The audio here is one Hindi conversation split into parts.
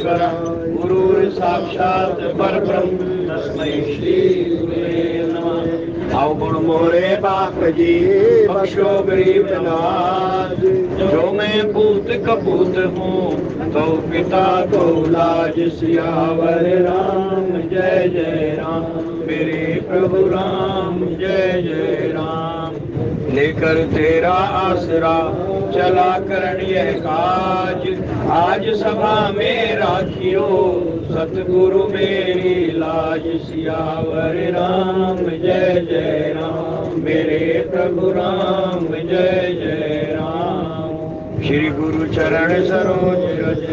गुरुर् साक्षात् परब्रह्म तस्मै श्री गुरुवे नमः। आओ गुण मोरे बाप जी बख्शो गरीब नवाज, जो मैं पूत कपूत हूँ तो पिता को लाज। सियावर राम जय जय राम, मेरे प्रभु राम जय जय राम। लेकर तेरा आसरा चला करण यह काज, आज सभा में राखियो सतगुरु मेरी लाज। सियावर राम जय जय राम, मेरे प्रभु राम जय जय राम। श्री गुरु चरण सरोज रज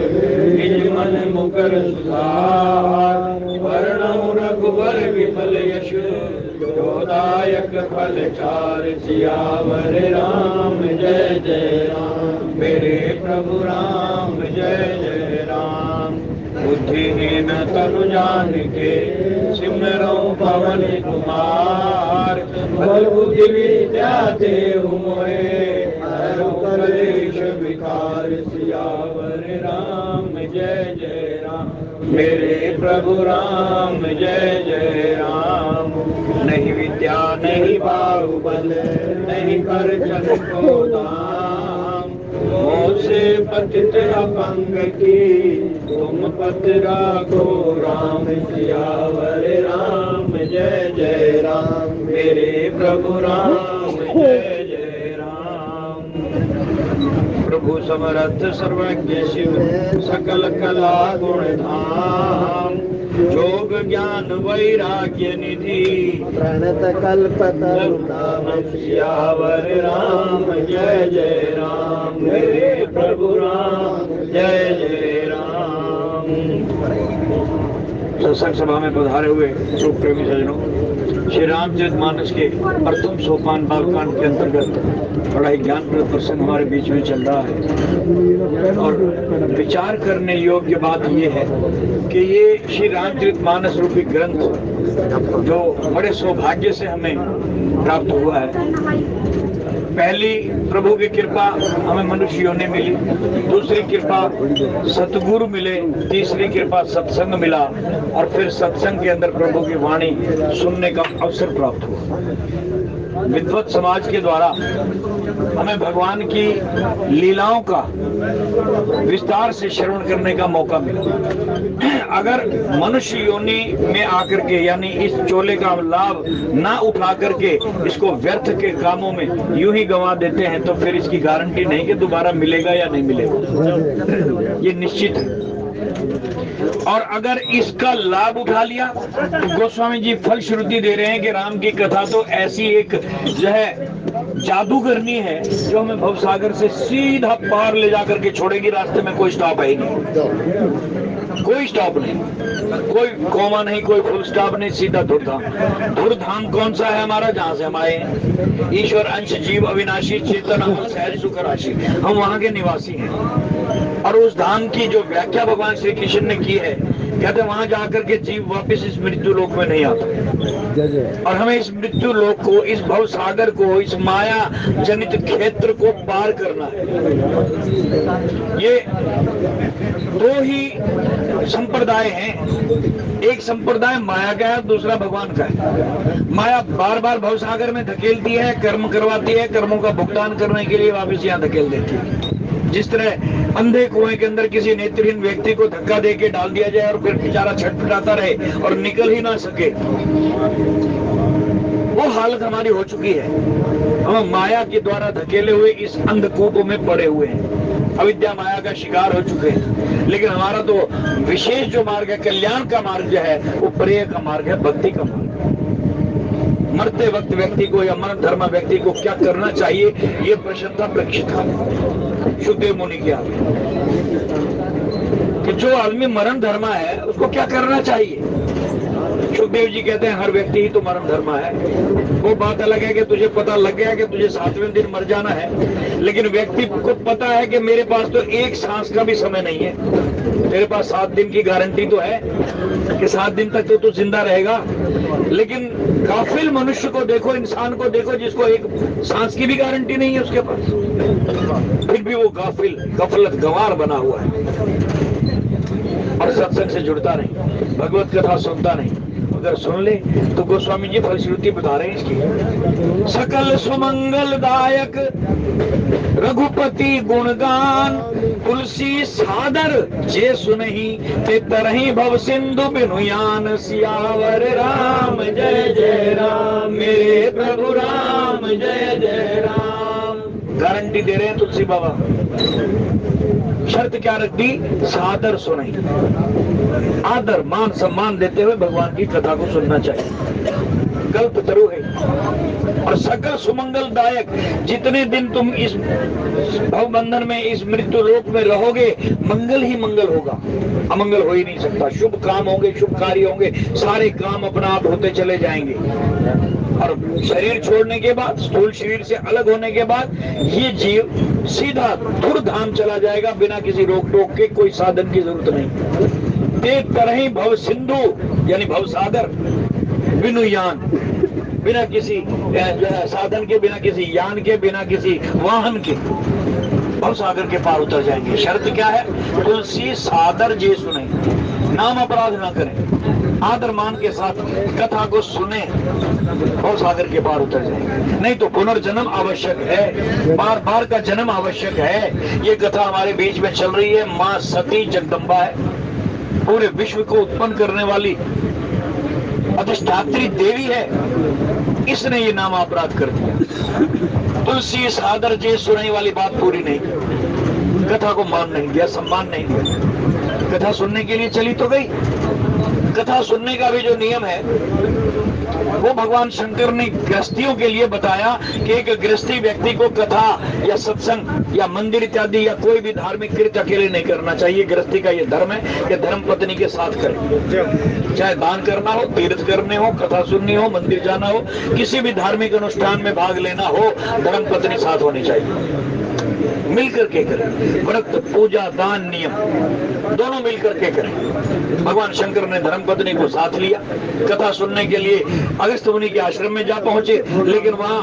निज मन मुकर सुधार, वर्णौ रघुवर विमल यश जोदायक फल चार। सियावर राम जय जय राम, मेरे प्रभु राम जय जय राम। बुद्धिहीन तनु जानिके सिमरौ पवन कुमार, बल बुद्धि विद्या देहु मोहे हरौ कलेश विकार। सियावर राम जय जय राम, मेरे प्रभु राम जय जय राम। नहीं विद्या नहीं बाहुबल नहीं खर्चन को दाम, मोसे पतित अपंग की तुम पत राखो राम। सियावर राम जय जय राम, मेरे प्रभु राम जय जय राम। प्रभु समर्थ सर्वज्ञ शिव सकल कला गुण धाम, योग ज्ञान वैराग्य निधि प्रणत कल्पतरु नाम। सियावर राम जय जय राम, मेरे प्रभु राम जय जय राम। सत्संग सभा में पधारे हुए शोक प्रेमी सज्जनों, श्री रामचरितमानस के प्रथम सोपान बालकांड के अंतर्गत बड़ा ही ज्ञानप्रद प्रसंग हमारे बीच में चल रहा है। और विचार करने योग्य बात यह है कि ये श्री रामचरितमानस रूपी ग्रंथ जो बड़े सौभाग्य से हमें प्राप्त हुआ है। पहली प्रभु की कृपा हमें मनुष्य योनि मिली, दूसरी कृपा सतगुरु मिले, तीसरी कृपा सत्संग मिला, और फिर सत्संग के अंदर प्रभु की वाणी सुनने का अवसर प्राप्त हुआ। विद्वत समाज के द्वारा हमें भगवान की लीलाओं का विस्तार से श्रवण करने का मौका मिला। अगर मनुष्य योनि में आकर के यानी इस चोले का लाभ ना उठा करके इसको व्यर्थ के कामों में यूं ही गंवा देते हैं, तो फिर इसकी गारंटी नहीं कि दोबारा मिलेगा या नहीं मिलेगा, ये निश्चित है। और अगर इसका लाभ उठा लिया तो गोस्वामी जी फलश्रुति दे रहे हैं कि राम की कथा तो ऐसी एक जो है जादूगरनी है जो हमें भवसागर से सीधा पार ले जाकर के छोड़ेगी। रास्ते में कोई स्टॉप है नहीं, कोई स्टॉप नहीं, कोई कोमा नहीं, कोई फुल स्टॉप नहीं, सीधा धुरधाम। धुरधाम कौन सा है हमारा? जहां से हम आए हैं। ईश्वर अंश जीव अविनाशी चेतना सहज सुख राशि, हम वहां के निवासी हैं। और उस धाम की जो व्याख्या भगवान श्री कृष्ण ने की है, कहते वहां जाकर के जीव वापस इस मृत्यु लोक में नहीं आता, और हमें इस मृत्यु लोक को, इस भव सागर को, इस माया जनित क्षेत्र को पार करना है। ये दो ही संप्रदाय हैं, एक संप्रदाय माया का है, दूसरा भगवान का है। माया बार बार भव सागर में धकेलती है, कर्म करवाती है, कर्मों का भुगतान करने के लिए वापस यहाँ धकेल देती है। जिस तरह अंधे कुएं के अंदर किसी नेत्रहीन व्यक्ति को धक्का देके डाल दिया जाए और फिर बेचारा छटपटाता रहे और निकल ही ना सके, वो हालत हमारी हो चुकी है। हम माया के द्वारा धकेले हुए इस अंधकूप में पड़े हुए हैं, अविद्या माया का शिकार हो चुके हैं। लेकिन हमारा तो विशेष जो मार्ग है, कल्याण का मार्ग जो है, वो प्रेय का मार्ग है, भक्ति का मार्ग। मरते वक्त व्यक्ति को या मरण धर्म व्यक्ति को क्या करना चाहिए, ये प्रश्न था परीक्षित शुद्धदेव मुनि किया कि जो आदमी मरण धर्मा है उसको क्या करना चाहिए। सुखदेव जी कहते हैं हर व्यक्ति ही तो मरण धर्मा है। वो बात अलग है कि तुझे पता लग गया कि तुझे 7वें दिन मर जाना है, लेकिन व्यक्ति को पता है कि मेरे पास तो एक सांस का भी समय नहीं है। तेरे पास 7 दिन की गारंटी तो है कि 7 दिन तक तो तू जिंदा रहेगा, लेकिन गाफिल मनुष्य को देखो, इंसान को देखो जिसको एक सांस की भी गारंटी नहीं है उसके पास, फिर भी वो गाफिल गफलत गंवार बना हुआ है। और सत्संग से जुड़ता नहीं, भगवत कथा सुनता नहीं। अगर सुन ले तो गोस्वामी जी फलश्रुति बता रहे हैं इसकी। सकल सुमंगलदायक रघुपति गुणगान, तुलसी सादर जे सुनहि, ते तरहि भव सिंधु बिनुयान। सियावर राम जय जय राम, मेरे प्रभु राम जय जय राम। गारंटी दे रहे हैं तुलसी बाबा। शर्त क्या रख दी? सादर सुने, आदर मान सम्मान देते हुए भगवान की कथा को सुनना चाहिए। कल्पतरु है। और सकल सुमंगलदायक, जितने दिन तुम इस भवबंधन में, इस मृत्यु लोक में रहोगे, मंगल ही मंगल होगा, अमंगल हो ही नहीं सकता। शुभ काम होंगे, शुभ कार्य होंगे, सारे काम अपना आप होते चले जाएंगे। और शरीर छोड़ने के बाद, स्थूल शरीर से अलग होने के बाद, ये जीव सीधा धुर धाम चला जाएगा, बिना किसी रोक टोक के, कोई साधन की जरूरत नहीं। ते तरह भव सिंधु यानी भव सागर, बिनु यान, बिना किसी साधन के, बिना किसी यान के, बिना किसी वाहन के भव सागर के पार उतर जाएंगे। शर्त क्या है? तुलसी सादर जे सुने, नाम अपराध ना करें, आदर मान के साथ कथा को सुने, भव सागर के पार उतर जाएंगे। नहीं तो पुनर्जन्म आवश्यक है, बार बार का जन्म आवश्यक है। ये कथा हमारे बीच में चल रही है। माँ सती जगदम्बा है, पूरे विश्व को उत्पन्न करने वाली अधिष्ठात्री देवी है। इसने ये नाम अपराध कर दिया। तुलसी सादर जे सुनाई वाली बात पूरी नहीं, कथा को मान नहीं दिया, सम्मान नहीं दिया। कथा सुनने के लिए चली तो गई। कथा सुनने का भी जो नियम है वो भगवान शंकर ने गृहस्थियों के लिए बताया कि एक गृहस्थी व्यक्ति को कथा या सत्संग या मंदिर इत्यादि या कोई भी धार्मिक कृत्य अकेले नहीं करना चाहिए। गृहस्थी का ये धर्म है कि धर्म पत्नी के साथ करें। चाहे दान करना हो, तीर्थ करने हो, कथा सुननी हो, मंदिर जाना हो, किसी भी धार्मिक अनुष्ठान में भाग लेना हो, धर्म पत्नी साथ होनी चाहिए। मिलकर के करें। व्रत, पूजा, दान, नियम दोनों मिलकर के करें। भगवान शंकर ने धर्मपत्नी को साथ लिया। कथा सुनने के लिए अगस्त्य मुनि के आश्रम में जा पहुंचे, लेकिन वहां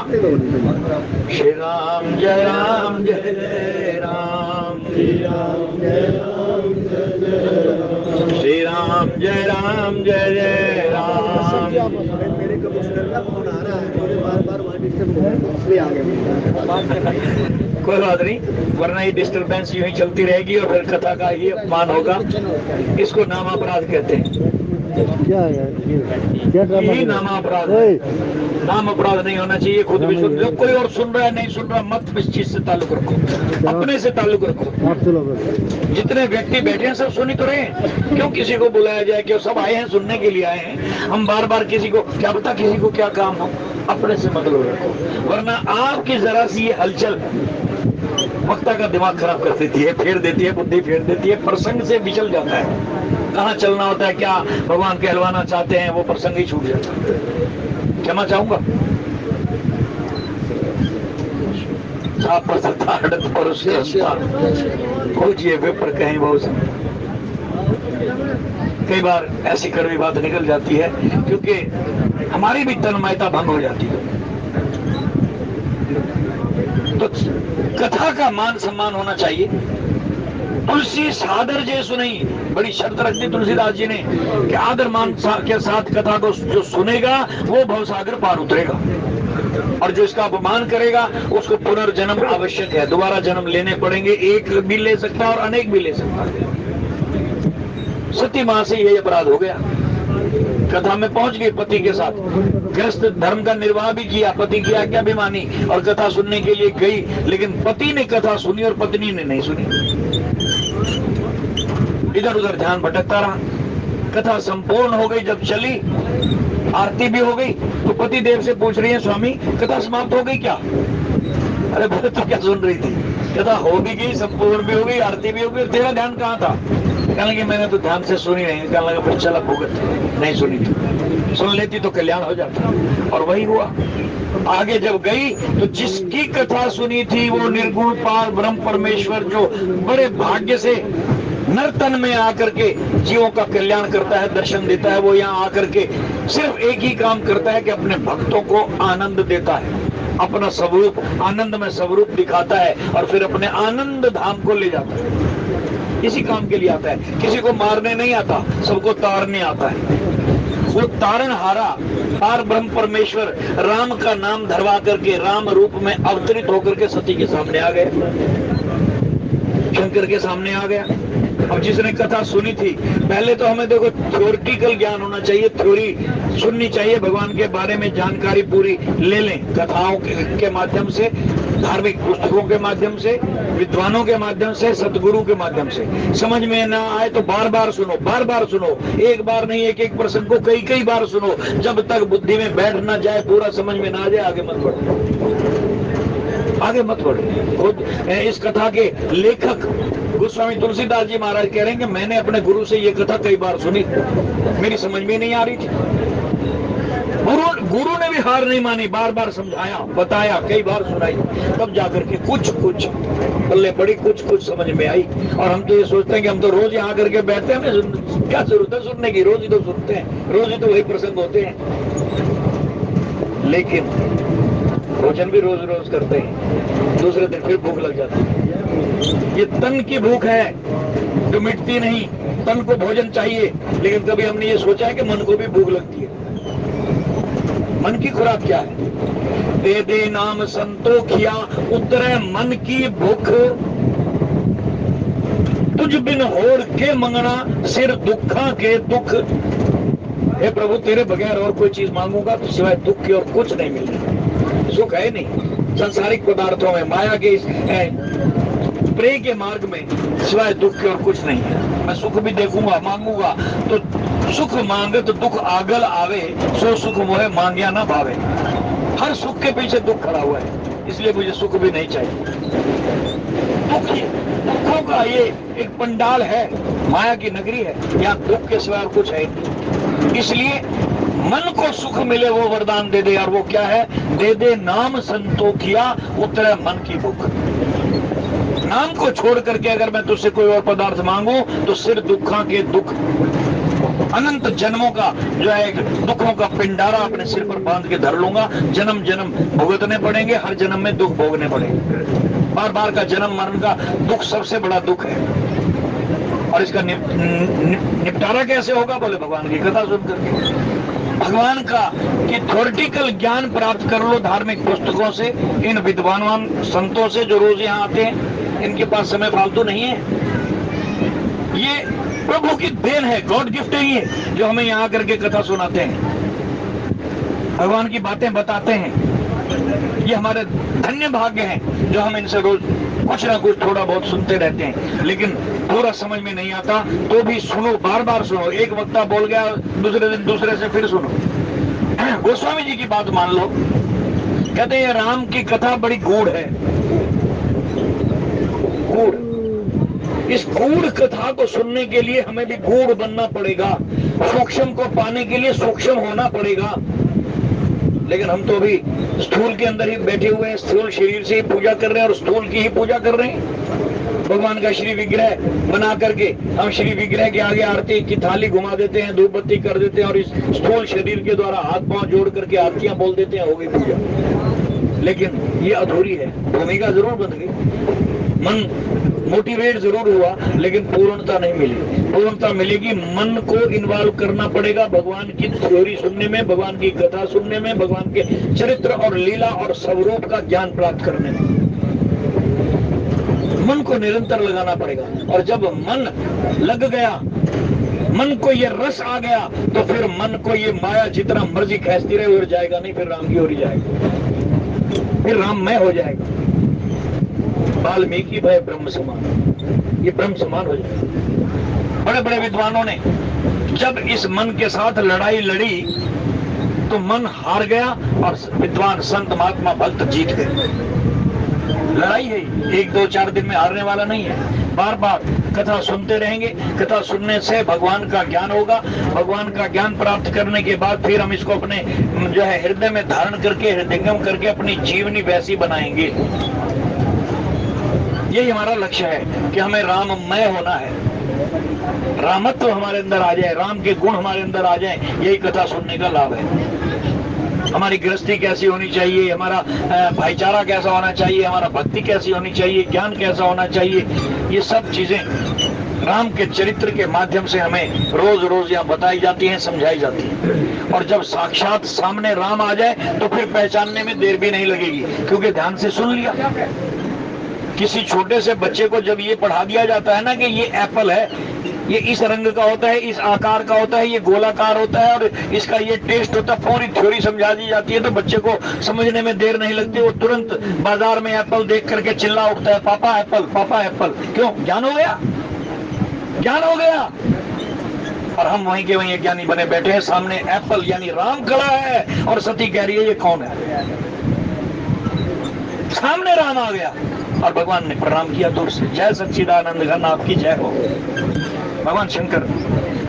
श्री राम जय राम जय जय राम, श्री राम जय राम जय जय राम, श्री राम जय राम जय जय राम। मेरे को फोन आ रहा है, बार-बार वहां डिस्टर्ब आ गया। कोई बात नहीं, वरना ये डिस्टर्बेंस यूं ही चलती रहेगी और फिर कथा का ही अपमान होगा। इसको नाम अपराध कहते हैं। यही नाम अपराध है। नाम अपराध नहीं होना चाहिए। खुद भी सुन लो, कोई और सुन रहा है नहीं सुन रहा, मत इस चीज से ताल्लुक रखो, अपने से ताल्लुक रखो। जितने व्यक्ति बैठे हैं सब सुनी तो रहे हैं। क्यों किसी को बुलाया जाए? क्यों सब आए हैं सुनने के लिए आए हैं। हम बार बार किसी को क्या पता किसी को क्या काम हो, अपने से मतलब रखो। वरना आपकी जरा सी ये हलचल वक्ता का दिमाग खराब कर देती है, फेर देती है, बुद्धि फेर देती है, प्रसंग से विचल जाता है। कहाँ चलना होता है, क्या भगवान कहलवाना चाहते हैं, वो प्रसंग ही छूट जाता है। क्षमा चाहूंगा। खोजिए विप्र कहीं बहुत। कई बार ऐसी कड़वी बात निकल जाती है क्योंकि हमारी भी तन्मयता भंग हो जाती है। तो कथा का मान सम्मान होना चाहिए। तुलसी सादर जे सुनई, बड़ी शर्त रख दी तुलसीदास जी ने कि आदर मान के साथ कथा को जो सुनेगा वो भवसागर पार उतरेगा, और जो इसका अपमान करेगा उसको पुनर्जन्म आवश्यक है। दोबारा जन्म लेने पड़ेंगे, एक भी ले सकता है और अनेक भी ले सकता है। सती मां से यही अपराध हो गया। कथा में पहुंच गई पति के साथ, गृहस्थ धर्म का निर्वाह भी किया, पति की आज्ञा भी मानी और कथा सुनने के लिए गई, लेकिन पति ने कथा सुनी और पत्नी ने नहीं सुनी। इधर उधर ध्यान भटकता रहा। कथा संपूर्ण हो गई, जब चली आरती भी हो गई तो पति देव से पूछ रही है, स्वामी कथा समाप्त हो गई क्या? अरे बोले तू क्या सुन रही थी? कथा हो भी गई, संपूर्ण भी हो गई, आरती भी हो गई, तेरा ध्यान कहाँ था? कहने लगे मैंने तो ध्यान से सुनी नहीं। कहने लगा फिर चला भुगत, नहीं सुनी थी, सुन लेती तो कल्याण हो जाता। और वही हुआ। आगे जब गई तो जिसकी कथा सुनी थी वो निर्गुण पार ब्रह्म परमेश्वर, जो बड़े भाग्य से नर्तन में आकर के जीवों का कल्याण करता है, दर्शन देता है, वो यहाँ आकर के सिर्फ एक ही काम करता है कि अपने भक्तों को आनंद देता है, अपना स्वरूप आनंद में स्वरूप दिखाता है और फिर अपने आनंद धाम को ले जाता है। इसी काम के लिए आता है। किसी को मारने नहीं आता, सबको तारने आता है। वो तारनहारा पार ब्रह्म परमेश्वर राम का नाम धरवा करके राम रूप में अवतरित होकर के सती के सामने आ गए, शंकर के सामने आ गया। अब जिसने कथा सुनी थी, पहले तो हमें देखो थ्योरिटिकल ज्ञान होना चाहिए, थ्योरी सुननी चाहिए, भगवान के बारे में जानकारी पूरी ले लें, कथाओं के माध्यम से, धार्मिक पुस्तकों के माध्यम से, विद्वानों के माध्यम से, सदगुरु के माध्यम से। समझ में ना आए तो बार बार सुनो, बार बार सुनो, एक बार नहीं, एक एक प्रसंग को कई कई बार सुनो, जब तक बुद्धि में बैठ ना जाए, पूरा समझ में ना आ जाए, आगे मत बढ़ो, आगे मत बढ़ो। खुद इस कथा के लेखक गोस्वामी तुलसीदास जी महाराज कह रहे हैं कि मैंने अपने गुरु से ये कथा कई बार सुनी, मेरी समझ में नहीं आ रही थी। गुरु ने भी हार नहीं मानी, बार बार समझाया, बताया, कई बार सुनाई, तब जाकर के कुछ पल्ले पड़ी, कुछ समझ में आई। और हम तो ये सोचते हैं कि हम तो रोज यहाँ करके बैठते हैं, हमें क्या जरूरत है सुनने की, रोज ही तो सुनते हैं, रोज ही तो वही प्रसंग होते हैं। लेकिन भोजन भी रोज रोज करते हैं, दूसरे दिन फिर भूख लग जाती है। ये तन की भूख है जो मिटती नहीं, तन को भोजन चाहिए, लेकिन कभी हमने ये सोचा है कि मन को भी भूख लगती है। मन की खुराक क्या है? दे दे नाम संतोखिया, उतरे मन की भूख, तुझ बिन होड़ के मंगना, सिर दुखा के दुख। हे प्रभु, तेरे बगैर और कोई चीज मांगूंगा तो सिवाय दुख की और कुछ नहीं मिलेगा। सुख है नहीं सांसारिक पदार्थों में, माया के इस प्रेम के मार्ग में सिवाय दुख के और कुछ नहीं है। मैं सुख भी देखूंगा, मांगूंगा तो सुख मांगे तो दुख आगल आवे, सो सुख मोहे मांगिया ना भावे। हर सुख के पीछे दुख खड़ा हुआ है, इसलिए मुझे सुख भी नहीं चाहिए। दुखों का ये एक पंडाल है, माया की नगरी है, यहाँ दुख के सिवाय कुछ है नहीं। इसलिए मन को सुख मिले वो वरदान दे दे, और वो क्या है? दे दे नाम संतोखिया, उतरे मन की भूख। नाम को छोड़ करके अगर मैं तुझसे कोई और पदार्थ मांगू तो सिर दुखा के दुख, अनंत जन्मों का जो है दुखों का पिंडारा अपने सिर पर बांध के धर लूंगा। जन्म जन्म भुगतने पड़ेंगे, हर जन्म में दुख भोगने पड़ेंगे। बार बार का जन्म मरण का दुख सबसे बड़ा दुख है। और इसका निपटारा कैसे होगा? बोले भगवान की कथा सुन करके, भगवान का कि थ्योरिटिकल ज्ञान प्राप्त कर लो धार्मिक पुस्तकों से, इन विद्वान संतों से जो रोज यहाँ आते हैं। इनके पास समय फालतू नहीं है, ये प्रभु की देन है, गॉड गिफ्ट ही है, जो हमें यहाँ करके कथा सुनाते हैं, भगवान की बातें बताते हैं। ये हमारे धन्य भाग्य हैं जो हम इनसे रोज कुछ ना कुछ थोड़ा बहुत सुनते रहते हैं। लेकिन पूरा समझ में नहीं आता तो भी सुनो, बार बार सुनो। एक वक्ता बोल गया, दूसरे दिन दूसरे से फिर सुनो। गोस्वामी जी की बात मान लो, कहते हैं राम की कथा बड़ी गूढ़ है। गूढ़, इस गूढ़ कथा को सुनने के लिए हमें भी गूढ़ बनना पड़ेगा, सूक्ष्म को पाने के लिए सूक्ष्म होना पड़ेगा। लेकिन हम तो अभी स्थूल के अंदर ही बैठे हुए हैं, स्थूल शरीर से ही पूजा कर रहे हैं और स्थूल की ही पूजा कर रहे हैं। भगवान का श्री विग्रह बना करके हम श्री विग्रह के आगे आरती की थाली घुमा देते हैं, धूप बत्ती कर देते हैं और इस स्थूल शरीर के द्वारा हाथ पांव जोड़ करके आरतियां बोल देते हैं, हो गई पूजा। लेकिन ये अधूरी है, भूमिका जरूर बन गई, मन मोटिवेट जरूर हुआ, लेकिन पूर्णता नहीं मिली। पूर्णता मिलेगी, मन को इन्वॉल्व करना पड़ेगा भगवान की थ्योरी सुनने में, भगवान की कथा सुनने में, भगवान के चरित्र और लीला और स्वरूप का ज्ञान प्राप्त करने में। मन को निरंतर लगाना पड़ेगा, और जब मन लग गया, मन को ये रस आ गया, तो फिर मन को ये माया जितना मर्जी खींचती रहे उड़ जाएगा नहीं, फिर राम की ओर ही जाएगा, फिर राममय हो जाएगा। वाल्मीकि भय ब्रह्म समान, ये ब्रह्म समान हो जाएगा। बड़े बड़े विद्वानों ने जब इस मन के साथ लड़ाई लड़ी तो मन हार गया और विद्वान संत महात्मा भक्त जीत गए। लड़ाई है, 1-2-4 दिन में हारने वाला नहीं है। बार बार कथा सुनते रहेंगे, कथा सुनने से भगवान का ज्ञान होगा। भगवान का ज्ञान प्राप्त करने के बाद फिर हम इसको अपने जो है हृदय में धारण करके, हृदयंगम करके अपनी जीवनी वैसी बनाएंगे। यही हमारा लक्ष्य है कि हमें राममय होना है, रामत्व हमारे अंदर आ जाए, राम के गुण हमारे अंदर आ जाए। यही कथा सुनने का लाभ है। हमारी गृहस्थी कैसी होनी चाहिए, हमारा भाईचारा कैसा होना चाहिए, हमारा भक्ति कैसी होनी चाहिए, ज्ञान कैसा होना चाहिए, ये सब चीजें राम के चरित्र के माध्यम से हमें रोज रोज यहाँ बताई जाती हैं, समझाई जाती है। और जब साक्षात सामने राम आ जाए तो फिर पहचानने में देर भी नहीं लगेगी, क्योंकि ध्यान से सुन लिया। किसी छोटे से बच्चे को जब ये पढ़ा दिया जाता है ना कि ये एप्पल है, ये इस रंग का होता है, इस आकार का होता है, ये गोलाकार होता है और इसका ये टेस्ट होता है, पूरी थ्योरी समझा दी जाती है, तो बच्चे को समझने में देर नहीं लगती। वो तुरंत बाजार में एप्पल देख करके चिल्ला उठता है, पापा एप्पल, पापा एप्पल। क्यों? ज्ञान हो गया, ज्ञान हो गया। और हम वहीं के वहीं ज्ञानी बने बैठे हैं। सामने एप्पल यानी राम खड़ा है और सती कह रही है ये कौन है? सामने राम आ गया और भगवान ने प्रणाम किया दूर से। जय सच्चिदानंद घन आपकी जय हो। भगवान शंकर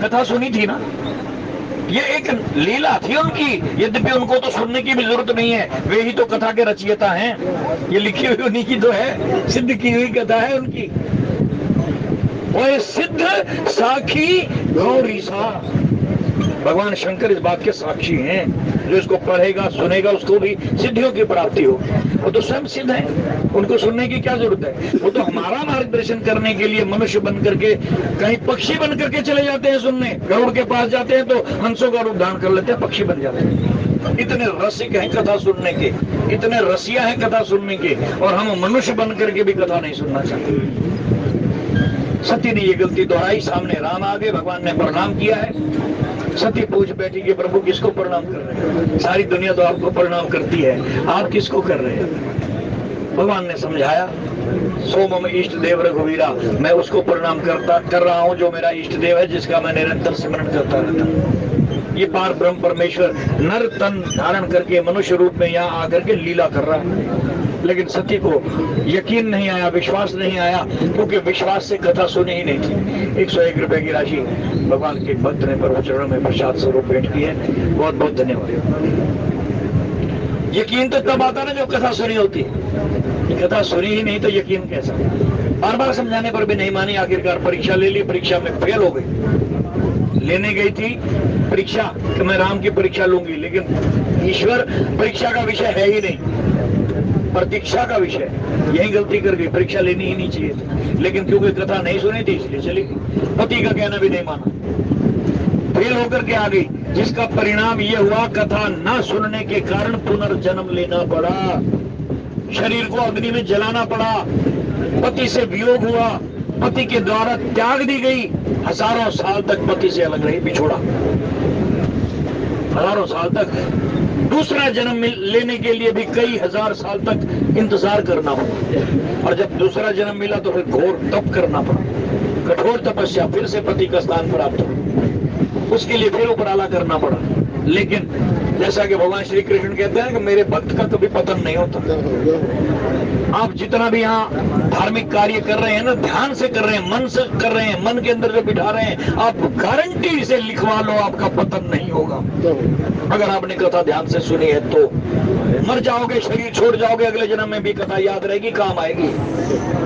कथा सुनी थी ना, ये एक लीला थी उनकी। यद्यपि उनको तो सुनने की भी जरूरत नहीं है, वे ही तो कथा के रचयिता हैं। ये लिखी हुई उन्हीं की तो है, सिद्ध की हुई कथा है उनकी। वो सिद्ध साखी गौरी सा, भगवान शंकर इस बात के साक्षी हैं। जो इसको पढ़ेगा सुनेगा उसको भी सिद्धियों की प्राप्ति हो। वो तो स्वयं सिद्ध है, उनको सुनने की क्या जरूरत है? वो तो हमारा मार्गदर्शन करने के लिए मनुष्य बन करके, कहीं पक्षी बन करके चले जाते हैं सुनने। गरुड़ के पास जाते हैं तो हंसों का रूप धारण कर लेते हैं, पक्षी बन जाते हैं। इतने रसिक हैं कथा सुनने के, इतने रसिया हैं कथा सुनने के, और हम मनुष्य बन करके भी कथा नहीं सुनना चाहते। सती ने ये गलती दोहराई। सामने राम आ गए, भगवान ने प्रणाम किया है। सती पूछ बैठी कि प्रभु किसको प्रणाम कर रहे हैं? सारी दुनिया तो आपको प्रणाम करती है, आप किसको कर रहे हैं? भगवान ने समझाया, सो मम इष्ट देव रघुवीरा, मैं उसको प्रणाम कर रहा हूं जो मेरा इष्ट देव है, जिसका मैं निरंतर स्मरण करता रहता हूं। ये पार ब्रह्म परमेश्वर नर तन धारण करके मनुष्य रूप में यहाँ आकर के लीला कर रहा है। लेकिन सती को यकीन नहीं आया, विश्वास नहीं आया, क्योंकि विश्वास से कथा सुनी ही नहीं थी। 101 रुपए की राशि भगवान के भक्त ने प्रभु चरणों में प्रसाद स्वरूप भेंट की है। बहुत बहुत धन्यवाद। यकीन तो तब आता ना जब कथा सुनी होती है। कथा सुनी ही नहीं तो यकीन कैसा? बार बार समझाने पर भी नहीं मानी। आखिरकार परीक्षा ले ली, परीक्षा में फेल हो गई। लेने गई थी परीक्षा कि मैं राम की परीक्षा लूंगी, लेकिन ईश्वर परीक्षा का विषय है ही नहीं, प्रतीक्षा का विषय। यही गलती कर गई, परीक्षा लेनी ही नहीं चाहिए थी। लेकिन क्योंकि कथा नहीं सुनी थी इसलिए चली गई। पति का कहना भी नहीं माना, फेल होकर के आ गई, जिसका परिणाम ये हुआ कथा न सुनने के कारण पुनर्जन्म लेना पड़ा, शरीर को अग्नि में जलाना पड़ा, पति से वियोग हुआ, पति के द्वारा त्याग दी गई। हजारों साल तक पति से अलग रही, बिछोड़ा। हजारों साल तक दूसरा जन्म लेने के लिए भी कई हजार साल तक इंतजार करना पड़ा। और जब दूसरा जन्म मिला तो फिर घोर तप करना पड़ा, कठोर तपस्या, फिर से पति का स्थान प्राप्त हो, उसके लिए फिर उपराला करना पड़ा। लेकिन जैसा कि भगवान श्री कृष्ण कहते हैं कि मेरे भक्त का कभी पतन नहीं होता। आप जितना भी यहाँ धार्मिक कार्य कर रहे हैं ना, ध्यान से कर रहे हैं, मन से कर रहे हैं, मन के अंदर जो बिठा रहे हैं, आप गारंटी से लिखवा लो आपका पतन नहीं होगा। अगर आपने कथा ध्यान से सुनी है तो मर जाओगे, शरीर छोड़ जाओगे, अगले जन्म में भी कथा याद रहेगी, काम आएगी।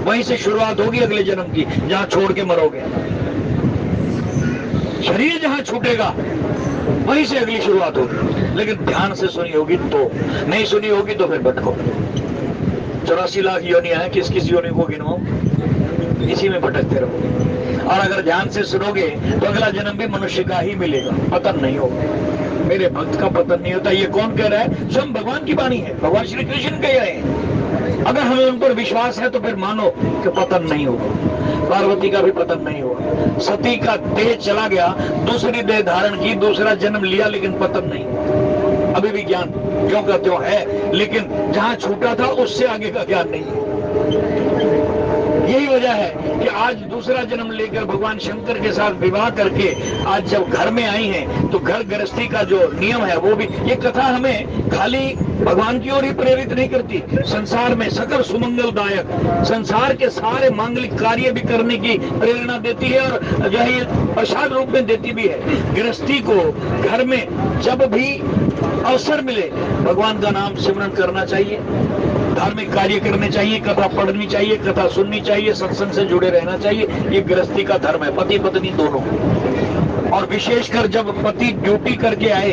वहीं से शुरुआत होगी अगले जन्म की, जहाँ छोड़ के मरोगे। शरीर जहाँ छूटेगा वहीं से अगली शुरुआत होगी। लेकिन ध्यान से सुनी होगी तो, नहीं सुनी होगी तो फिर भटको। 84 लाख योनियां हैं, किस किस योनि को गिनो, इसी में भटकते रहोगे। और अगर ध्यान से सुनोगे तो अगला जन्म भी मनुष्य का ही मिलेगा, पतन नहीं होगा। मेरे भक्त का पतन नहीं होता। ये कौन कह रहा है? स्वयं भगवान की वाणी है, भगवान श्री कृष्ण कह रहे हैं। अगर हमें उन पर विश्वास है तो फिर मानो कि पतन नहीं होगा। पार्वती का भी पतन नहीं हुआ। सती का देह चला गया, दूसरी देह धारण की, दूसरा जन्म लिया, लेकिन पतन नहीं। अभी भी ज्ञान क्यों का त्यों है, लेकिन जहां छूटा था उससे आगे का ज्ञान नहीं। यही वजह है कि आज दूसरा जन्म लेकर भगवान शंकर के साथ विवाह करके आज जब घर में आई हैं तो घर गृहस्थी का जो नियम है वो भी, ये कथा हमें खाली भगवान की ओर ही प्रेरित नहीं करती, संसार में सकल सुमंगलदायक, संसार के सारे मांगलिक कार्य भी करने की प्रेरणा देती है और जो है प्रसाद रूप में देती भी है। गृहस्थी को घर में जब भी अवसर मिले भगवान का नाम सिमरन करना चाहिए, धार्मिक कार्य करने चाहिए, कथा पढ़नी चाहिए, कथा सुननी चाहिए, सत्संग से जुड़े रहना चाहिए। ये गृहस्थी का धर्म है, पति पत्नी दोनों। और विशेषकर जब पति ड्यूटी करके आए,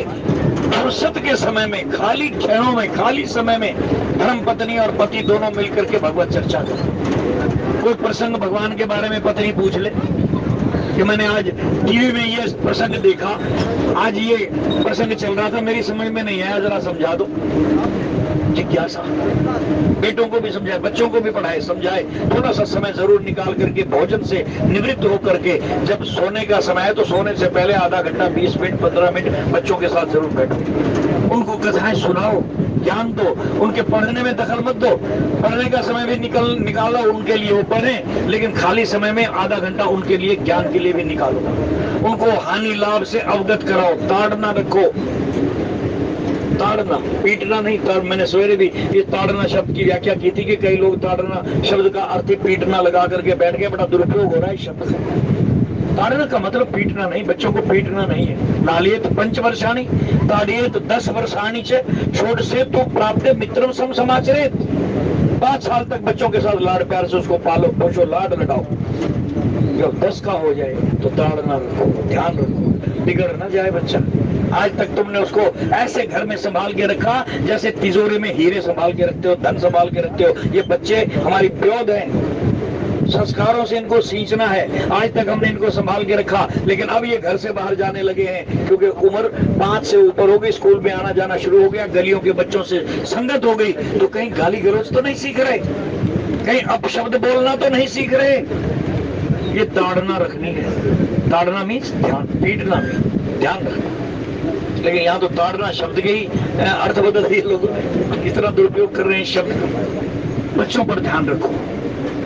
फुर्सत के समय में, खाली क्षणों में, खाली समय में धर्म पत्नी और पति दोनों मिलकर के भगवत चर्चा करें। कोई प्रसंग भगवान के बारे में पत्नी पूछ ले, कि मैंने आज टीवी में ये प्रसंग देखा, आज ये प्रसंग चल रहा था, मेरी समझ में नहीं आया, जरा समझा दो। जिज्ञासा, बेटों को भी समझाए, बच्चों को भी पढ़ाए, समझाए। थोड़ा सा समय जरूर निकाल करके भोजन से निवृत्त होकर के जब सोने का समय है तो सोने से पहले आधा घंटा, 20 मिनट, 15 मिनट बच्चों के साथ जरूर बैठो, उनको कथाएं सुनाओ, ज्ञान दो, उनके पढ़ने में दखल मत दो। पढ़ने का समय भी निकालो उनके लिए, वो पढ़ें, लेकिन खाली समय में आधा घंटा उनके लिए ज्ञान के लिए भी निकालो। उनको हानि लाभ से अवगत कराओ, ताड़ना रखो। ताड़ना, पीटना नहीं। मैंने सवेरे भी ये ताड़ना शब्द की व्याख्या की थी कि कई लोग ताड़ना शब्द का अर्थ ही पीटना लगा करके बैठ गए, बड़ा दुरुपयोग हो रहा है शब्द का। ताड़ना का मतलब पीटना नहीं, बच्चों को पीटना नहीं है। नालियेत 5 वर्षाणि ताड़येत 10 वर्षाणि च षोडशेतु प्राप्ते मित्रम सम समाचरेत। 5 साल तक बच्चों के साथ लाड प्यार से उसको पालो पोषो, लाड लगाओ। जब 10 का हो जाए तो ताड़ना रखो, ध्यान रखो, बिगड़ ना जाए बच्चा। आज तक तुमने उसको ऐसे घर में संभाल के रखा जैसे तिजोरी में हीरे संभाल के रखते हो, धन संभाल के रखते हो। ये बच्चे हमारी प्योद हैं, संस्कारों से इनको सींचना है। आज तक हमने इनको संभाल के रखा, लेकिन अब ये घर से बाहर जाने लगे हैं क्योंकि उम्र 5 से ऊपर हो गई, स्कूल में आना जाना शुरू हो गया, गलियों के बच्चों से संगत हो गई, तो कहीं गाली गलौज तो नहीं सीख रहे, कहीं अपशब्द बोलना तो नहीं सीख रहे। ये ताड़ना रखनी है। ताड़ना मीन्स ध्यान, पीटना नहीं, ध्यान रखना। लेकिन यहाँ तो ताड़ना शब्द के ही अर्थ बदल दिए लोगों ने, किस तरह दुरुपयोग कर रहे हैं शब्द का। बच्चों पर ध्यान रखो,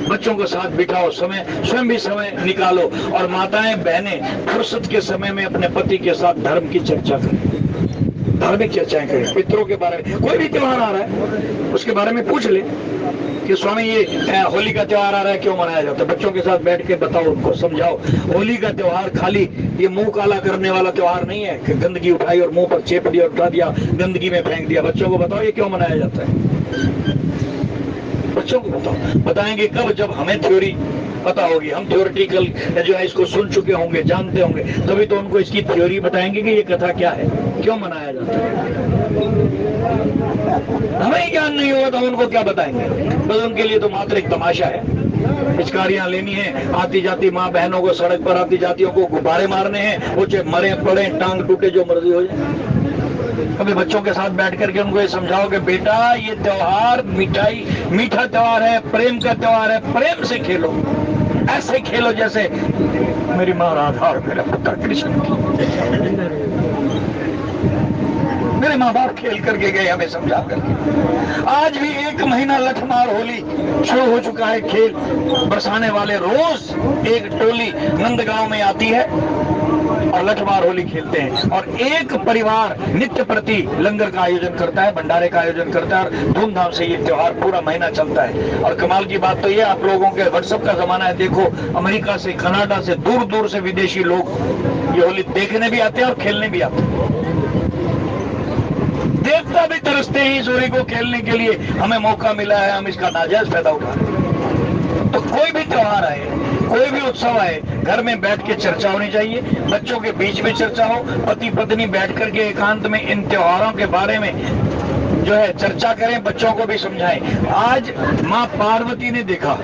बच्चों को साथ बिठाओ, समय स्वयं भी समय निकालो। और माताएं बहनें फुर्सत के समय में अपने पति के साथ धर्म की चर्चा करें, धार्मिक चर्चाएं करें। पितरों के बारे में, कोई भी त्योहार आ रहा है उसके बारे में पूछ ले कि स्वामी ये होली का त्योहार आ रहा है, क्यों मनाया जाता है। बच्चों के साथ बैठ के बताओ, उनको समझाओ। होली का त्योहार खाली ये मुंह काला करने वाला त्योहार नहीं है कि गंदगी उठाई और मुंह पर चेप दिया, उठा दिया, गंदगी में फेंक दिया। बच्चों को बताओ ये क्यों मनाया जाता है, बच्चों को बताओ। बताएंगे कब, जब हमें थ्योरी पता होगी, हम थ्योरेटिकल जो है इसको सुन चुके होंगे, जानते होंगे, तभी तो उनको इसकी थ्योरी बताएंगे कि ये कथा क्या है, क्यों मनाया जाता है। हमें ज्ञान नहीं होगा तो उनको क्या बताएंगे। बस उनके लिए तो मात्र एक तमाशा है। पिचकारियां लेनी है, आती जाती माँ बहनों को, सड़क पर आती जातियों को गुब्बारे मारने हैं, वो चाहे मरे पड़े, टांग टूटे, जो मर्जी हो जाए। कभी बच्चों के साथ बैठ करके उनको ये समझाओ कि बेटा ये त्योहार मीठा त्योहार है, प्रेम का त्योहार है, प्रेम से खेलो, ऐसे खेलो जैसे मेरी माँ राधा और मेरा पुत्र कृष्ण। मेरे माँ बाप खेल करके गए हमें समझा करके। आज भी 1 महीना लठमार होली शुरू हो चुका है। खेल बरसाने वाले रोज एक टोली नंदगांव में आती है और लठमार होली खेलते हैं, और एक परिवार नित्य प्रति लंगर का आयोजन करता है, भंडारे का आयोजन करता है, और धूमधाम से ये त्योहार पूरा महीना चलता है। और कमाल की बात तो ये, आप लोगों के व्हाट्सएप का जमाना है, देखो अमेरिका से, कनाडा से, दूर दूर से विदेशी लोग ये होली देखने भी आते हैं और खेलने भी आते हैं। देवता भी तरसते हैं इस होली को खेलने के लिए। हमें मौका मिला है, हम इसका नाजायज फायदा उठा रहे हैं। तो कोई भी त्योहार आए, कोई भी उत्सव आए, घर में बैठ के चर्चा होनी चाहिए, बच्चों के बीच में चर्चा हो, पति पत्नी बैठ करके एकांत में इन त्योहारों के बारे में जो है चर्चा करें, बच्चों को भी समझाएं। आज माँ पार्वती ने देखा,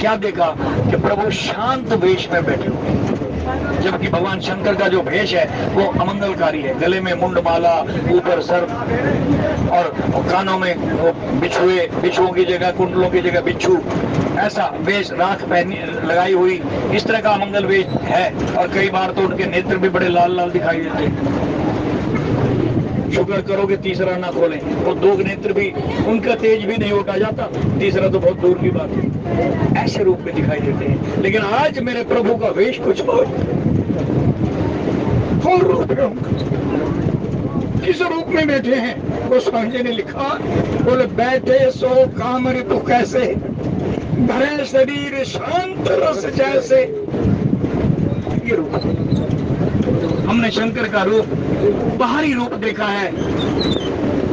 क्या देखा कि प्रभु शांत वेश में बैठे हुए, जबकि भगवान शंकर का जो भेष है वो अमंगलकारी है। गले में मुंडमाला, ऊपर सर्प और कानों में वो बिछुए, बिछुओं की जगह कुंडलों की जगह बिच्छू, ऐसा वेश, राख पहनी लगाई हुई, इस तरह का अमंगल वेश है। और कई बार तो उनके नेत्र भी बड़े लाल लाल दिखाई देते हैं। शुक्र करो कि तीसरा ना खोलें, वो 2 नेत्र भी उनका तेज भी नहीं उठा जाता, तीसरा तो बहुत दूर की बात है। ऐसे रूप में दिखाई देते हैं। लेकिन आज मेरे प्रभु का वेश कुछ और रूप है उनका। किस रूप में बैठे हैं, वो स्वामी जी ने लिखा, बोले बैठे सो काम ऋतु कैसे, भरे शरीर शांत रस जैसे। ये रूप हमने शंकर का रूप, बाहरी रूप देखा है,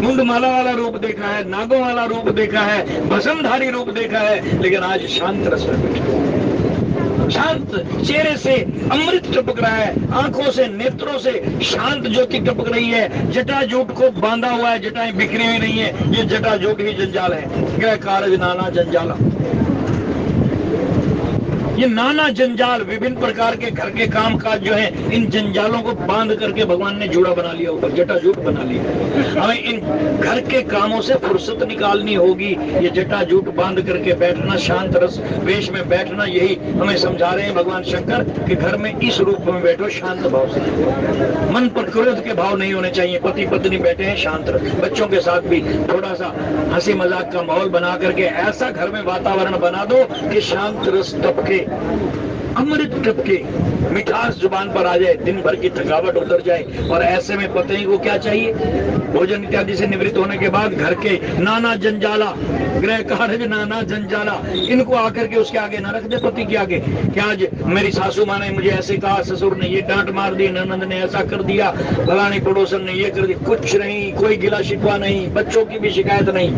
मुंडमाला वाला रूप देखा है, नागों वाला रूप देखा है, भस्मधारी रूप देखा है, लेकिन आज शांत रस में बैठा, शांत चेहरे से अमृत टपक रहा है, आंखों से, नेत्रों से शांत ज्योति टपक रही है। जटाजूट को बांधा हुआ है, जटाएं बिखरी हुई नहीं है, ये जटाजूट ही जंजाल है। गृह कारज नाना जंजाला। ये नाना जंजाल, विभिन्न प्रकार के घर के काम काज जो है, इन जंजालों को बांध करके भगवान ने जोड़ा बना लिया, ऊपर जटाजूट बना लिया। हमें इन घर के कामों से फुर्सत निकालनी होगी। ये जटाजूट बांध करके बैठना, शांत रस वेश में बैठना, यही हमें समझा रहे हैं भगवान शंकर कि घर में इस रूप में बैठो, शांत भाव से। मन पर क्रोध के भाव नहीं होने चाहिए। पति पत्नी बैठे हैं शांत रस, बच्चों के साथ भी थोड़ा सा हंसी मजाक का माहौल बना करके ऐसा घर में वातावरण बना दो कि शांत रस टपके, अमृत टपके, मिठास जुबान पर आ जाए, दिन भर की थकावट उतर जाए। और ऐसे में पत्नी को क्या चाहिए? भोजन इत्यादि से निवृत्त होने के बाद घर के नाना जंजाला, गृह कार्य नाना जंजाला, इनको आकर के उसके आगे न रख दे, पति के आगे। क्या आज मेरी सासू माँ ने मुझे ऐसे कहा, ससुर ने ये डांट मार दी, ननद ने ऐसा कर दिया, फलानी पड़ोसन ने ये कर दिया, कुछ नहीं, कोई गिला शिकवा नहीं, बच्चों की भी शिकायत नहीं,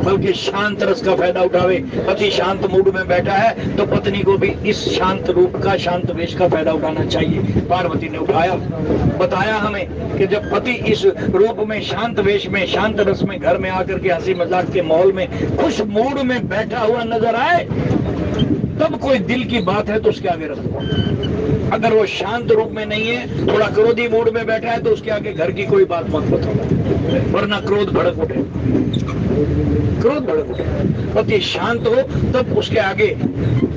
बल्कि शांत रस का फायदा उठावे। पति शांत मूड में बैठा है तो पत्नी को भी इस शांत रूप का, शांत वेश का फायदा उठाना चाहिए। पार्वती ने उठाया, बताया हमें कि जब पति इस रूप में, शांत वेश में, शांत रस में घर में आकर के हंसी मजाक के माहौल में, खुश मूड में बैठा हुआ नजर आए, तब कोई दिल की बात है तो उसके आगे रखो। अगर वो शांत रूप में नहीं है, थोड़ा क्रोधी मूड में बैठा है, तो उसके आगे घर की कोई बात मत बताओ, वरना क्रोध भड़क उठे, क्रोध भड़क उठे। पति शांत हो तब उसके आगे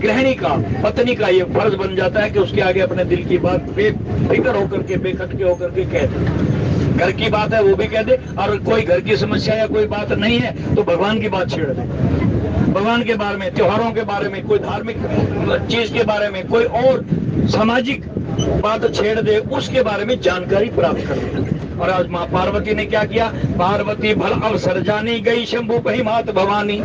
गृहिणी का, पत्नी का ये फर्ज बन जाता है कि उसके आगे अपने दिल की बात बेफिक्र होकर के, बेखटके होकर के कह दे। घर की बात है वो भी कह दे, और कोई घर की समस्या या कोई बात नहीं है तो भगवान की बात छेड़ दे, भगवान के बारे में, त्योहारों के बारे में, कोई धार्मिक चीज के बारे में, कोई और सामाजिक बात छेड़ दे, उसके बारे में जानकारी प्राप्त कर ले। और आज माँ पार्वती ने क्या किया? पार्वती भल अवसर जानी गई, शंभु कही मात भवानी।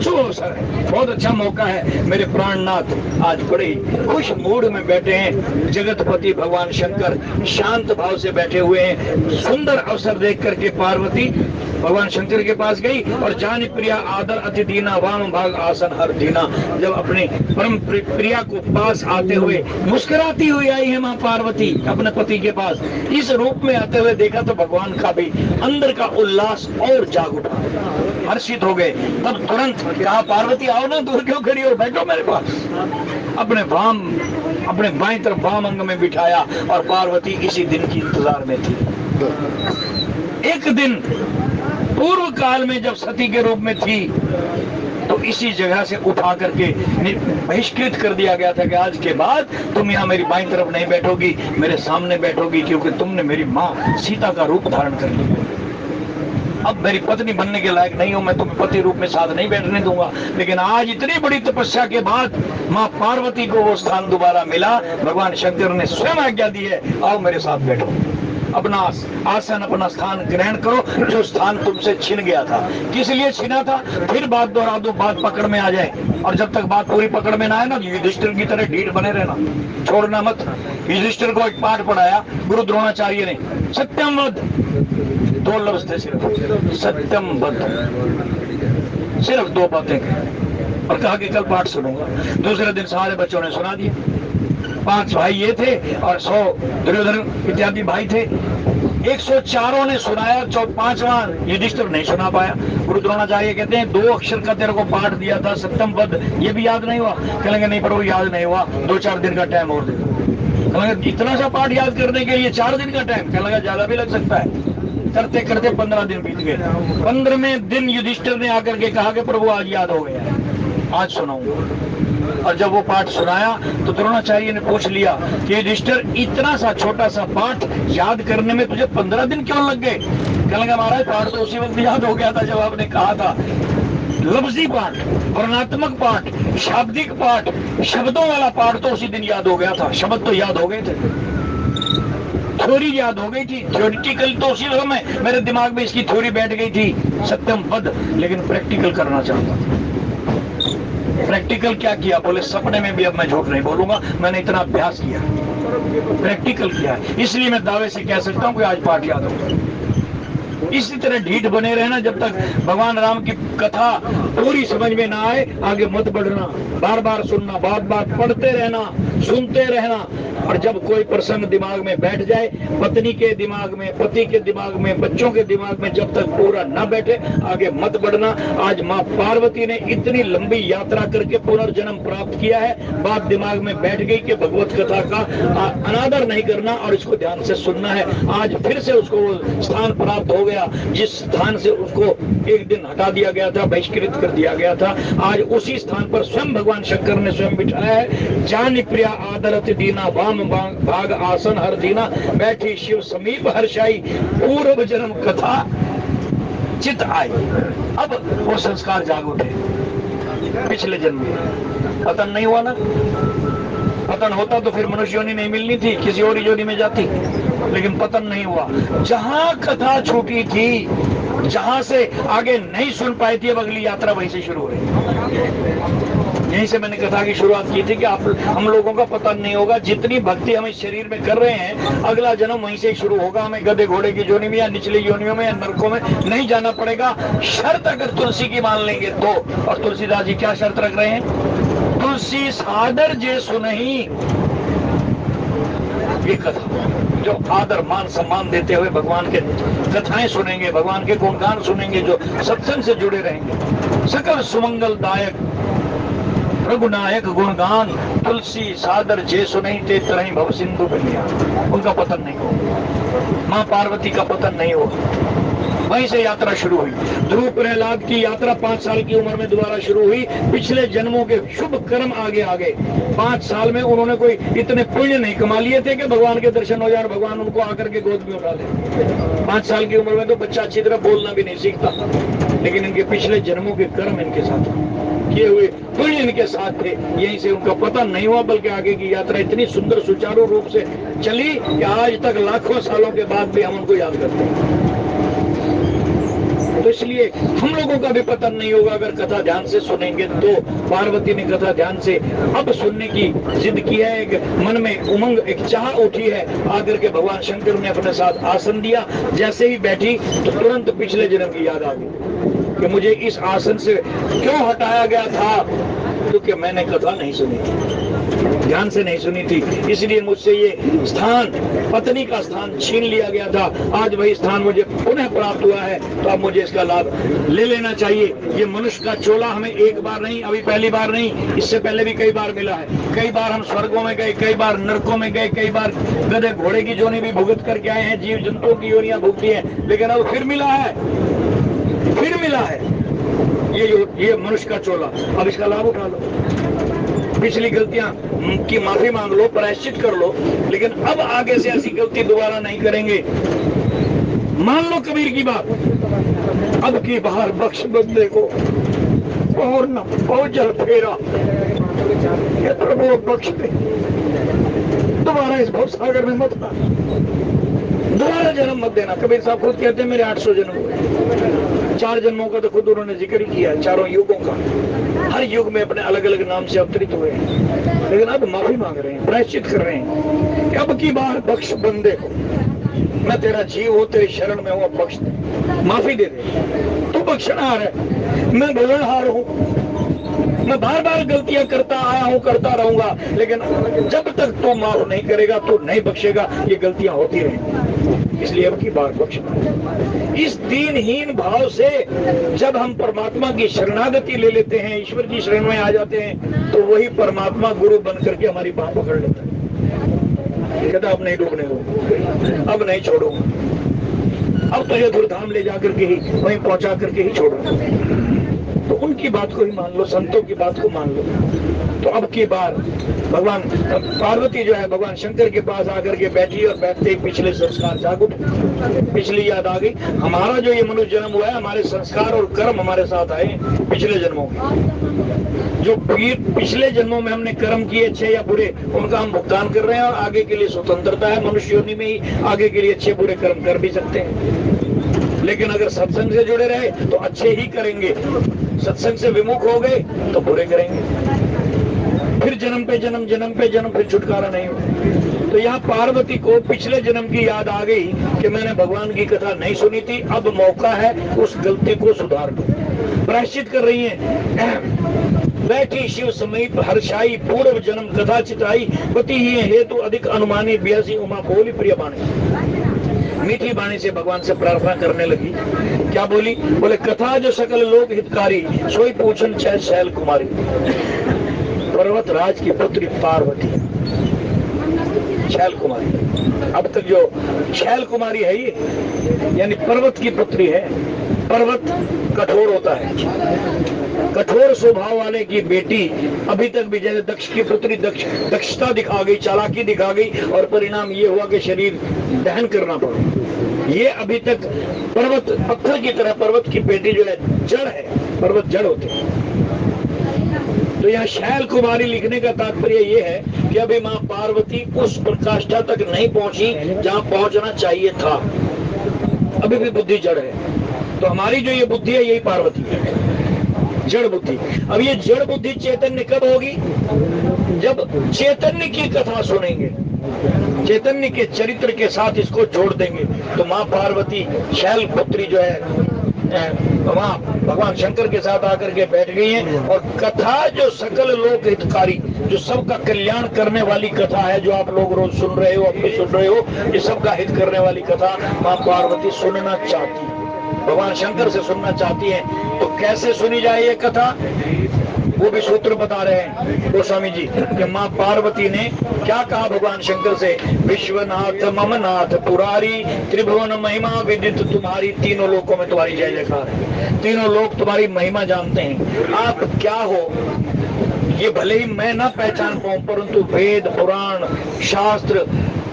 शुभ अवसर है, बहुत अच्छा मौका है। मेरे प्राणनाथ आज बड़े खुश मूड में बैठे हैं, जगतपति भगवान शंकर शांत भाव से बैठे हुए हैं। सुंदर अवसर देख करके पार्वती भगवान शंकर के पास गई और जान प्रिया आदर अति दीना, वाम भाग आसन हर दीना। जब अपने परम प्रिया को पास आते हुए मुस्कुराती हुई आई है माँ पार्वती अपने पति के पास, इस रूप में आते हुए देखा तो भगवान का भी अंदर का उल्लास और जाग उठा, हर्षित हो गए। तब तुरंत कहा, पार्वती आओ ना, दूर क्यों खड़ी हो, बैठो मेरे पास। अपने बाईं तरफ वाम अंग में बिठाया और पार्वती इसी दिन की इंतजार में थी। एक दिन पूर्व काल में जब सती के रूप में थी तो इसी जगह से उठा करके बहिष्कृत कर दिया गया था कि आज के बाद तुम यहाँ मेरी बाईं तरफ नहीं बैठोगी, मेरे सामने बैठोगी, क्योंकि तुमने मेरी माँ सीता का रूप धारण कर लिया। अब मेरी पत्नी बनने के लायक नहीं हो, मैं तुम्हें पति रूप में साथ नहीं बैठने दूंगा। लेकिन आज इतनी बड़ी तपस्या के बाद माँ पार्वती को वो स्थान दोबारा मिला। भगवान शंकर ने स्वयं आज्ञा दी है, आओ मेरे साथ बैठो, अपना आसन, अपना स्थान ग्रहण करो, जो स्थान तुमसे छिन गया था। किस लिए छिना था? फिर बात दोहरा दो, बात पकड़ में आ जाए। और जब तक बात पूरी पकड़ में ना आए ना, युधिष्ठिर की तरह ढीठ बने रहना, छोड़ना मत। युधिष्ठिर को एक पाठ पढ़ाया गुरु द्रोणाचार्य ने, सत्यम वद, 2 लफ्ज थे सिर्फ, सत्यम वद, सिर्फ 2 बातें कही और कहा कि कल पाठ सुनूंगा। दूसरे दिन सारे बच्चों ने सुना दिया। 5 भाई ये थे और 100 दुर्योधन इत्यादि भाई थे। 104 ने सुनाया, 5वां युधिष्ठिर नहीं सुना पाया। गुरु द्रोणाचार्य कहते हैं 2 अक्षर का तेरे को पाठ दिया था, सत्यम पद, ये भी याद नहीं हुआ? कहेंगे नहीं प्रभु याद नहीं हुआ, 2-4 दिन का टाइम और दे दो। कहेंगे इतना सा पाठ याद करने के लिए 4 दिन का टाइम? क्या लगा ज्यादा भी लग सकता है। करते करते 15 दिन बीत गए। 15वें दिन युधिष्ठिर ने आकर के कहा कि प्रभु आज याद हो गया, आज सुनाऊंगा। और जब वो पाठ सुनाया तो द्रोणाचार्य ने पूछ लिया कि युधिष्ठिर इतना सा छोटा सा पाठ याद करने में तुझे 15 दिन क्यों लग गए? कहने लगा महाराज पाठ तो उसी वक्त याद हो गया था जब आपने कहा था। लफ्जी पाठ, वर्णात्मक पाठ, शाब्दिक पाठ, शब्दों वाला पाठ तो उसी दिन याद हो गया था। शब्द तो याद हो गए थे, थ्योरी याद हो गई थी, थ्योरिटिकल तो उसी समय मेरे दिमाग में इसकी थ्योरी बैठ गई थी, सत्यम पद। लेकिन प्रैक्टिकल करना चाहता था। प्रैक्टिकल क्या किया? बोले सपने में भी अब मैं झूठ नहीं बोलूंगा, मैंने इतना अभ्यास किया, प्रैक्टिकल किया है, इसलिए मैं दावे से कह सकता हूं कि आज पाठ याद होगा। इसी तरह ढीठ बने रहना जब तक भगवान राम की कथा पूरी समझ में ना आए, आगे मत बढ़ना, बार बार सुनना, बार बार पढ़ते रहना, सुनते रहना। और जब कोई प्रसंग दिमाग में बैठ जाए, पत्नी के दिमाग में, पति के दिमाग में, बच्चों के दिमाग में, जब तक पूरा न बैठे आगे मत बढ़ना। आज माँ पार्वती ने इतनी लंबी यात्रा करके पुनर्जन्म प्राप्त किया है, बात दिमाग में बैठ गई कि भगवत कथा का अनादर नहीं करना और इसको ध्यान से सुनना है। आज फिर से उसको वो स्थान प्राप्त हो गया जिस स्थान से उसको एक दिन हटा दिया गया था, बहिष्कृत कर दिया गया था। आज उसी स्थान पर स्वयं भगवान शंकर ने स्वयं बिठाया है। जान प्रिया आदरत दीना, वाम भाग आसन हर दीना, बैठी शिव समीप हर्षाई, पूर्व जन्म कथा चित आई। अब वो संस्कार जाग उठे। पिछले जन्म में पतन नहीं हुआ ना, पतन होता तो फिर मनुष्य योनि नहीं मिलनी थी, किसी और योनि में जाती, लेकिन पतन नहीं हुआ। जहां कथा छूटी थी, जहां से आगे नहीं सुन पाई थी, अब अगली यात्रा वहीं से शुरू हो रही। यहीं से मैंने कथा की शुरुआत की थी कि हम लोगों का पतन नहीं होगा। जितनी भक्ति हम इस शरीर में कर रहे हैं, अगला जन्म वहीं से शुरू होगा। हमें गधे घोड़े की योनि में या निचली योनियों में या नरकों में नहीं जाना पड़ेगा, शर्त अगर तुलसी की मान लेंगे तो। और तुलसीदास जी क्या शर्त रख रहे हैं? तुलसी सादर जे सुनही, ये कथा जो आदर मान सम्मान देते हुए भगवान के कथाएं सुनेंगे, भगवान के गुणगान सुनेंगे, जो सत्संग से जुड़े रहेंगे, सकल सुमंगलदायक रघुनायक गुणगान, तुलसी सादर जे सुनहि ते तरहि भव सिंधु बनिया। उनका पतन नहीं हो, माँ पार्वती का पतन नहीं हो। वहीं से यात्रा शुरू हुई। ध्रुव प्रहलाद की यात्रा 5 साल की उम्र में दोबारा शुरू हुई। पिछले जन्मों के शुभ कर्म आगे आ गए। 5 साल में उन्होंने कोई इतने पुण्य नहीं कमा लिए थे कि भगवान के दर्शन हो जाए और भगवान उनको आकर के गोद में उठा ले। 5 साल की उम्र में तो बच्चा अच्छी तरह बोलना भी नहीं सीखता, लेकिन इनके पिछले जन्मों के कर्म इनके साथ किए हुए पुण्य इनके साथ थे। यहीं से उनका पतन नहीं हुआ, बल्कि आगे की यात्रा इतनी सुंदर सुचारू रूप से चली कि आज तक लाखों सालों के बाद भी हम उनको याद करते हैं। तो इसलिए हम लोगों का भी पतन नहीं होगा अगर कथा ध्यान से सुनेंगे तो। पार्वती ने कथा ध्यान से अब सुनने की जिद की है, एक मन में उमंग, एक चाह उठी है। आकर के भगवान शंकर ने अपने साथ आसन दिया। जैसे ही बैठी तो तुरंत पिछले जन्म की याद आ गई कि मुझे इस आसन से क्यों हटाया गया था, क्योंकि मैंने कथा नहीं सुनी थी, ध्यान से नहीं सुनी थी, इसलिए मुझसे ये स्थान, पत्नी का स्थान छीन लिया गया था। आज वही स्थान मुझे पुनः प्राप्त हुआ है, तो अब मुझे इसका लाभ ले लेना चाहिए। ये मनुष्य का चोला हमें एक बार नहीं, अभी पहली बार नहीं, इससे पहले भी कई बार मिला है। कई बार हम स्वर्गों में गए, कई बार नरकों में गए, कई बार गधे घोड़े की जोनी भी भुगत करके आए हैं, जीव जंतुओं की योनियां भुगती हैं, लेकिन अब फिर मिला है, फिर मिला है ये मनुष्य का चोला। अब इसका लाभ उठा लो, पिछली गलतियां की माफी मांग लो, प्रायश्चित कर लो, लेकिन अब आगे से ऐसी गलती दोबारा नहीं करेंगे। मान लो कबीर की बात, अब की बाहर बख्श बंदे को और न जल फेरा, ये प्रभु बख्श दे, दोबारा इस भव सागर में मत आ, दोबारा जन्म मत देना। कबीर साहब खुद कहते हैं मेरे 800 जन्म हुए, 4 जन्मों का तो खुद उन्होंने जिक्र ही किया है, चारों युगों का। हर युग में अपने अलग अलग नाम से अवतरित हुए हैं, लेकिन अब माफी मांग रहे हैं, प्रायश्चित कर रहे हैं कि अब की बार बख्श बंदे को, मैं तेरा जीव हूं, तेरी शरण में हूं, अब बख्श दे, माफी दे दे। तू बख्शनहार है, मैं भुलनहार हूं, मैं बार बार गलतियां करता आया हूं, करता रहूंगा, लेकिन जब तक तू माफ नहीं करेगा, तू नहीं बख्शेगा, ये गलतियां होती रहेंगी, इसलिए अब की बार बख्शना। इस दीनहीन भाव से जब हम परमात्मा की शरणागति ले लेते हैं, ईश्वर की शरण में आ जाते हैं, तो वही परमात्मा गुरु बन करके हमारी बाह पकड़ लेता है, कहता अब नहीं डूबने दो, अब नहीं छोड़ूंगा, अब तुझे धूर्धाम ले जाकर के ही वहीं पहुंचा करके ही छोड़ूंगा। तो उनकी बात को ही मान लो, संतों की बात को मान लो। तो अब की बार भगवान पार्वती जो है भगवान शंकर के पास आकर के बैठी, और बैठते ही पिछले संस्कार जाग उठे, पिछली याद आ गई। हमारा जो ये मनुष्य जन्म हुआ है, हमारे संस्कार और कर्म हमारे साथ आए पिछले जन्मों के। जो पिछले जन्मों में हमने कर्म किए अच्छे या बुरे, उनका हम भुगतान कर रहे हैं, और आगे के लिए स्वतंत्रता है। मनुष्य योनि में ही आगे के लिए अच्छे बुरे कर्म कर भी सकते हैं, लेकिन अगर सत्संग से जुड़े रहे तो अच्छे ही करेंगे, सत्संग से विमुख हो गए तो बुरे करेंगे, फिर जन्म पे जन्म, जन्म पे जन्म, फिर छुटकारा नहीं हो। तो यहाँ पार्वती को पिछले जन्म की याद आ गई कि मैंने भगवान की कथा नहीं सुनी थी, अब मौका है उस गलती को सुधार दो। प्रायश्चित कर रही है, बैठी शिव समीप हर्षाई, पूर्व जन्म कथा चिताई, पति ही हेतु अधिक अनुमानी, बियासी उमा बोली प्रिय बाणी। मीठी बाणी से भगवान से प्रार्थना करने लगी। क्या बोली? बोले कथा जो सकल लोक हितकारी, सोई पूछन छह शैल कुमारी। पर्वत राज की पुत्री पार्वती, शैल कुमारी। अब तक जो शैल कुमारी है ये, यानी पर्वत की पुत्री है। पर्वत कठोर होता है, कठोर स्वभाव वाले की बेटी अभी तक भी जैसे दक्ष की पुत्री दक्षता दिखा गई, चालाकी दिखा गई, और परिणाम ये हुआ कि शरीर दहन करना पड़ा। ये अभी तक पर्वत पत्थर की तरह, पर्वत की बेटी जो है जड़ है, पर्वत जड़ होते हैं। तो यहाँ शैल कुमारी लिखने का तात्पर्य ये है कि अभी माँ पार्वती उस प्रकाष्ठा तक नहीं पहुंची जहां पहुंचना चाहिए था, अभी भी बुद्धि जड़ है। तो हमारी जो ये बुद्धि है यही पार्वती है, जड़ बुद्धि। अब ये जड़ बुद्धि चैतन्य कब होगी? जब चैतन्य की कथा सुनेंगे, चैतन्य के चरित्र के साथ इसको जोड़ देंगे। तो माँ पार्वती शैल पुत्री जो है वहाँ भगवान शंकर के साथ आकर के बैठ गई हैं, और कथा जो सकल लोक हितकारी, जो सबका कल्याण करने वाली कथा है, जो आप लोग रोज सुन रहे हो, अब भी सुन रहे हो, ये सबका हित करने वाली कथा माँ पार्वती सुनना चाहती है, भगवान शंकर से सुनना चाहती है। तो कैसे सुनी जाए ये कथा, वो भी सूत्र बता रहे हैं गोस्वामी जी कि माँ पार्वती ने क्या कहा भगवान शंकर से? विश्वनाथ मम नाथ पुरारी, त्रिभुवन महिमा विदित तुम्हारी, तीनों लोकों में तुम्हारी जय जयकार है, तीनों लोग तुम्हारी महिमा जानते हैं। आप क्या हो ये भले ही मैं ना पहचान पाऊं, परंतु वेद पुराण शास्त्र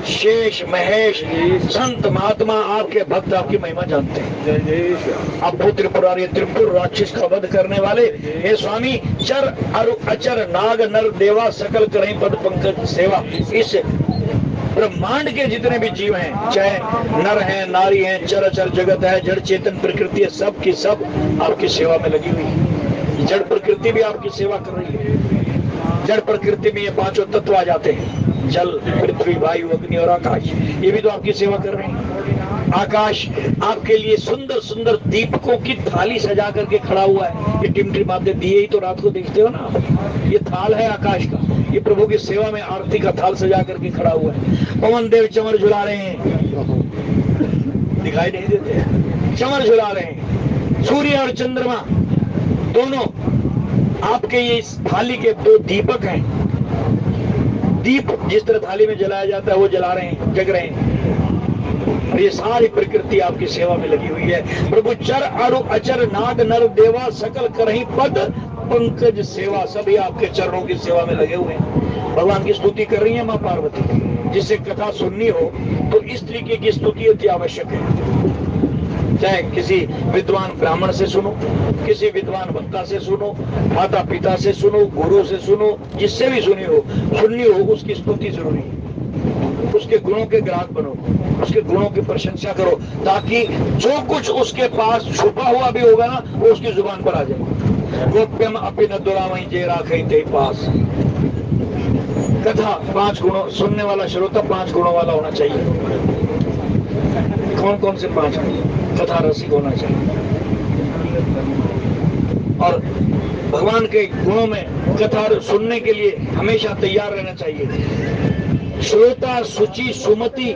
शेष महेश संत महात्मा आपके भक्त आपकी महिमा जानते हैं। आप त्रिपुरारी त्रिपुर राक्षस का वध करने वाले हे स्वामी, चर अरु अचर नाग नर देवा सकल करें पद पंकज सेवा। इस ब्रह्मांड के जितने भी जीव हैं, चाहे नर हैं, नारी हैं, चर अचर जगत है, जड़ चेतन प्रकृति है, सब की सब आपकी सेवा में लगी हुई है। जड़ प्रकृति भी आपकी सेवा कर रही है। जड़ प्रकृति में ये पांचों तत्व आ जाते हैं, जल पृथ्वी वायु अग्नि और आकाश, ये भी तो आपकी सेवा कर रहे हैं। आकाश आपके लिए सुंदर सुंदर दीपकों की थाली सजा करके खड़ा हुआ है। ये टिमटिम आते दिए ही तो रात को देखते हो ना, ये थाल है आकाश का, ये प्रभु की सेवा में आरती का थाल सजा करके खड़ा हुआ है। पवन देव चमर झुला रहे हैं, दिखाई नहीं देते, चमर झुला रहे हैं। सूर्य और चंद्रमा दोनों आपके ये इस थाली के दो दीपक हैं। दीप जिस तरह थाली में जलाया जाता है वो जला रहे हैं, जग रहे हैं। और ये सारी प्रकृति आपकी सेवा में लगी हुई है। प्रभु चर अरु अचर नाग नर देवा सकल करही पद पंकज सेवा, सभी आपके चरणों की सेवा में लगे हुए हैं। भगवान की स्तुति कर रही है माँ पार्वती। जिसे कथा सुननी हो तो इस तरीके की स्तुति अति आवश्यक है। चाहे किसी विद्वान ब्राह्मण से सुनो, किसी विद्वान वक्ता से सुनो, माता पिता से सुनो, गुरु से सुनो, जिससे भी सुननी हो उसकी स्तुति जरूरी है। उसके गुणों के ग्राहक बनो, उसके गुणों की प्रशंसा करो, ताकि जो कुछ उसके पास छुपा हुआ भी होगा ना वो उसकी जुबान पर आ जाए। गोप्यम अपि न दुरामयि जे राखै ते पास। कथा 5 गुणों, सुनने वाला श्रोता 5 गुणों वाला होना चाहिए। कौन कौन से 5 गुण? कथा रसिक होना चाहिए, और भगवान के गुणों में कथा सुनने के लिए हमेशा तैयार रहना चाहिए। श्रोता शुचि सुमति,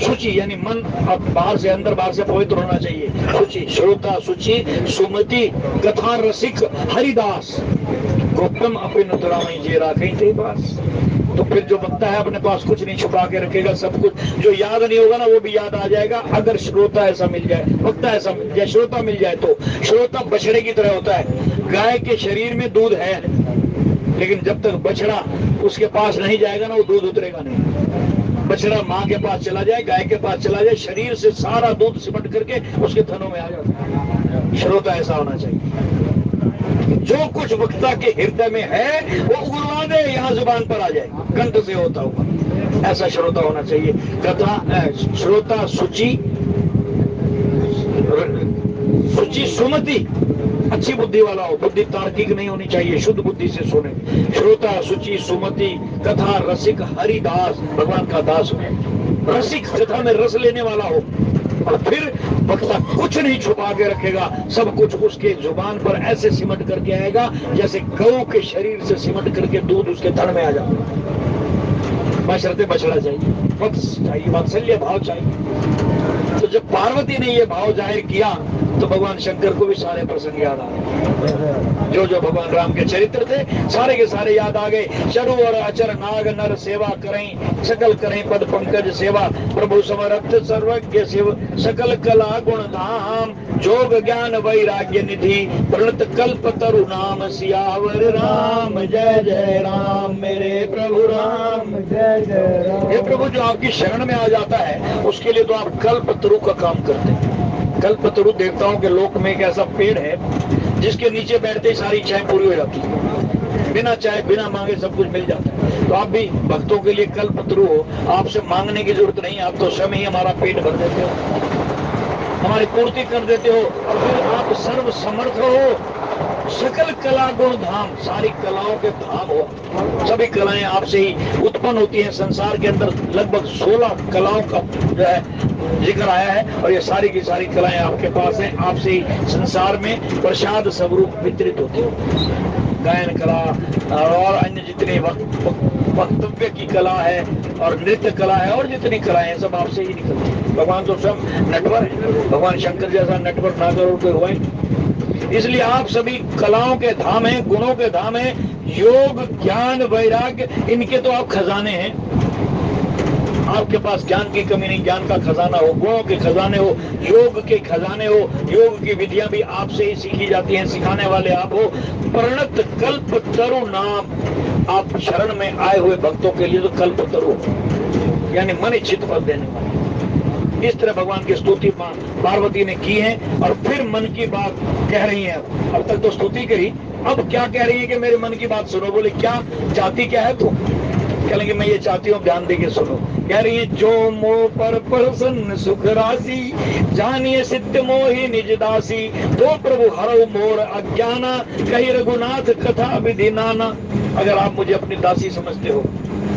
शुचि यानी मन अब बाहर से अंदर, बाहर से पवित्र होना चाहिए। शुचि, श्रोता शुचि सुमति, कथा रसिक हरिदास, गोप्तम अपने नुतरामयि जे राखै ते पास। तो फिर जो बनता है अपने पास कुछ नहीं छुपा के रखेगा, सब कुछ जो याद नहीं होगा ना वो भी याद आ जाएगा, अगर श्रोता ऐसा मिल जाए, वक्ता ऐसा मिल जाए, श्रोता मिल जाए। तो श्रोता बछड़े की तरह होता है। गाय के शरीर में दूध है, लेकिन जब तक बछड़ा उसके पास नहीं जाएगा ना वो दूध उतरेगा नहीं। बछड़ा माँ के पास चला जाए, गाय के पास चला जाए, शरीर से सारा दूध सिमट करके उसके थनों में आ जाता है। श्रोता ऐसा होना चाहिए, जो कुछ वक्ता के हृदय में है वो उगलवा दे, यहाँ जुबान पर आ जाए, कंठ से होता हुआ, ऐसा श्रोता होना चाहिए। कथा श्रोता शुचि, शुचि सुमति, अच्छी बुद्धि वाला हो, बुद्धि तार्किक नहीं होनी चाहिए, शुद्ध बुद्धि से सुने। श्रोता शुचि सुमति, कथा रसिक हरिदास, भगवान का दास हो, रसिक कथा में रस लेने वाला हो, और फिर वक्ता कुछ नहीं छुपा के रखेगा, सब कुछ उसके जुबान पर ऐसे सिमट करके आएगा जैसे गऊ के शरीर से सिमट करके दूध उसके धड़ में आ जाता है। बशर्ते बछड़ा चाहिए, वत्स चाहिए, वात्सल्य भाव चाहिए। तो जब पार्वती ने ये भाव जाहिर किया तो भगवान शंकर को भी सारे प्रसंग याद आ गए, जो जो भगवान राम के चरित्र थे सारे के सारे याद आ गए। चरु और अचर नाग नर सेवा करें, सकल करें पद पंकज सेवा, प्रभु समर्थ सर्वज्ञ शिव, सकल कला गुण धाम, जोग ज्ञान वैराग्य निधि, प्रणत कल्प तरु नाम, सियावर राम जय जय राम, मेरे प्रभु राम जय जय राम। ये प्रभु जो आपकी शरण में आ जाता है उसके लिए तो आप कल्प तरु का काम करते हैं। कल्पतरु देवताओं के लोक में एक ऐसा पेड़ है जिसके नीचे बैठते ही सारी इच्छाएं पूरी हो जाती है, बिना चाहे बिना मांगे सब कुछ मिल जाता है। तो आप भी भक्तों के लिए कल्पतरु हो, आपसे मांगने की जरूरत नहीं, आप तो स्वयं ही हमारा पेट भर देते हो, हमारी पूर्ति कर देते हो, और फिर आप सर्व समर्थ हो। सकल कला गुण धाम, सारी कलाओं के धाम हो, सभी कलाएं आपसे ही उत्पन्न होती हैं। संसार के अंदर लगभग 16 कलाओं का जो है जिक्र आया है, और ये सारी की सारी कलाएं आपके पास हैं, आपसे ही संसार में प्रसाद स्वरूप वितरित होती है। गायन कला और अन्य जितने वक्तव्य की कला है और नृत्य कला है और जितनी कलाएं हैं सब आपसे ही निकलती है। भगवान तो स्वयं नटवर है, भगवान शंकर जैसा नटवर ना करो कोई हुआ ही। इसलिए आप सभी कलाओं के धाम हैं, गुणों के धाम हैं, योग ज्ञान वैराग्य इनके तो आप खजाने हैं। आपके पास ज्ञान की कमी नहीं, ज्ञान का खजाना हो, गुणों के खजाने हो, योग के खजाने हो, योग की विधियां भी आपसे ही सीखी जाती हैं, सिखाने वाले आप हो। प्रणत कल्प तरु नाम, आप शरण में आए हुए भक्तों के लिए तो कल्प तरु यानी मन इच्छित फल देने वाले। इस तरह भगवान की स्तुति पार्वती ने की है, और फिर मन की बात कह रही है। अब तक तो स्तुति करी, अब क्या कह रही है कि मेरे मन की बात सुनो। बोले क्या चाहती क्या है तू? कहेंगे मैं ये चाहती हूँ, ध्यान देके सुनो। कह रही है जो मोह पर प्रसन्न सुख राशि, जानिए सिद्ध मोहि निज दासी, तो प्रभु हरौ मोर अज्ञाना, कही रघुनाथ कथा विधि नाना। अगर आप मुझे अपनी दासी समझते हो,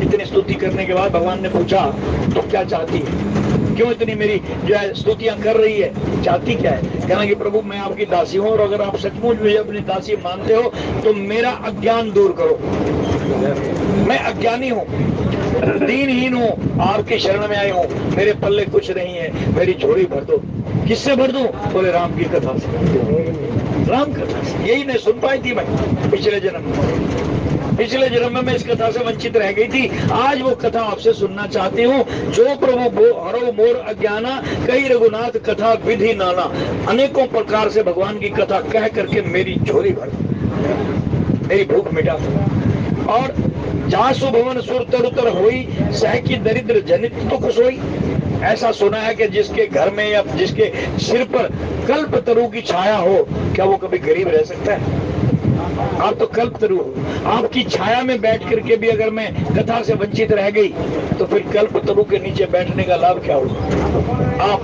इतनी स्तुति करने के बाद भगवान ने पूछा तो क्या चाहती है, क्यों इतनी मेरी जो है स्तुतियां कर रही है, चाहती क्या है? कहना कि प्रभु मैं आपकी दासी हूँ, और अगर आप सचमुच मुझे अपनी दासी मानते हो तो मेरा अज्ञान दूर करो। मैं अज्ञानी हूँ, दीनहीन हूँ, आपकी शरण में आई हूँ, मेरे पल्ले कुछ नहीं है, मेरी झोली भर दो। किससे भर दूं? बोले राम की कथा से, राम कथा से। यही नहीं सुन पाई थी मैं पिछले जन्म में, पिछले जन्म में मैं इस कथा से वंचित रह गई थी। आज वो कथा आपसे सुनना चाहती हूँ। जो प्रभु हरो मोर अज्ञाना, कही रघुनाथ कथा विधि नाना। अनेकों प्रकार से भगवान की कथा कह करके मेरी झोली भर, मेरी भूख मिटा। और जासु भवन सुर तरुतर होई, सह की दरिद्र जनित दुख सोई। ऐसा सुना है कि जिसके घर में या जिसके सिर पर कल्प तरु की छाया हो, क्या वो कभी गरीब रह सकता है? आप तो कल्प तरु हो, आपकी छाया में बैठ करके भी अगर मैं कथा से वंचित रह गई तो फिर कल्प तरु के नीचे बैठने का लाभ क्या होगा? आप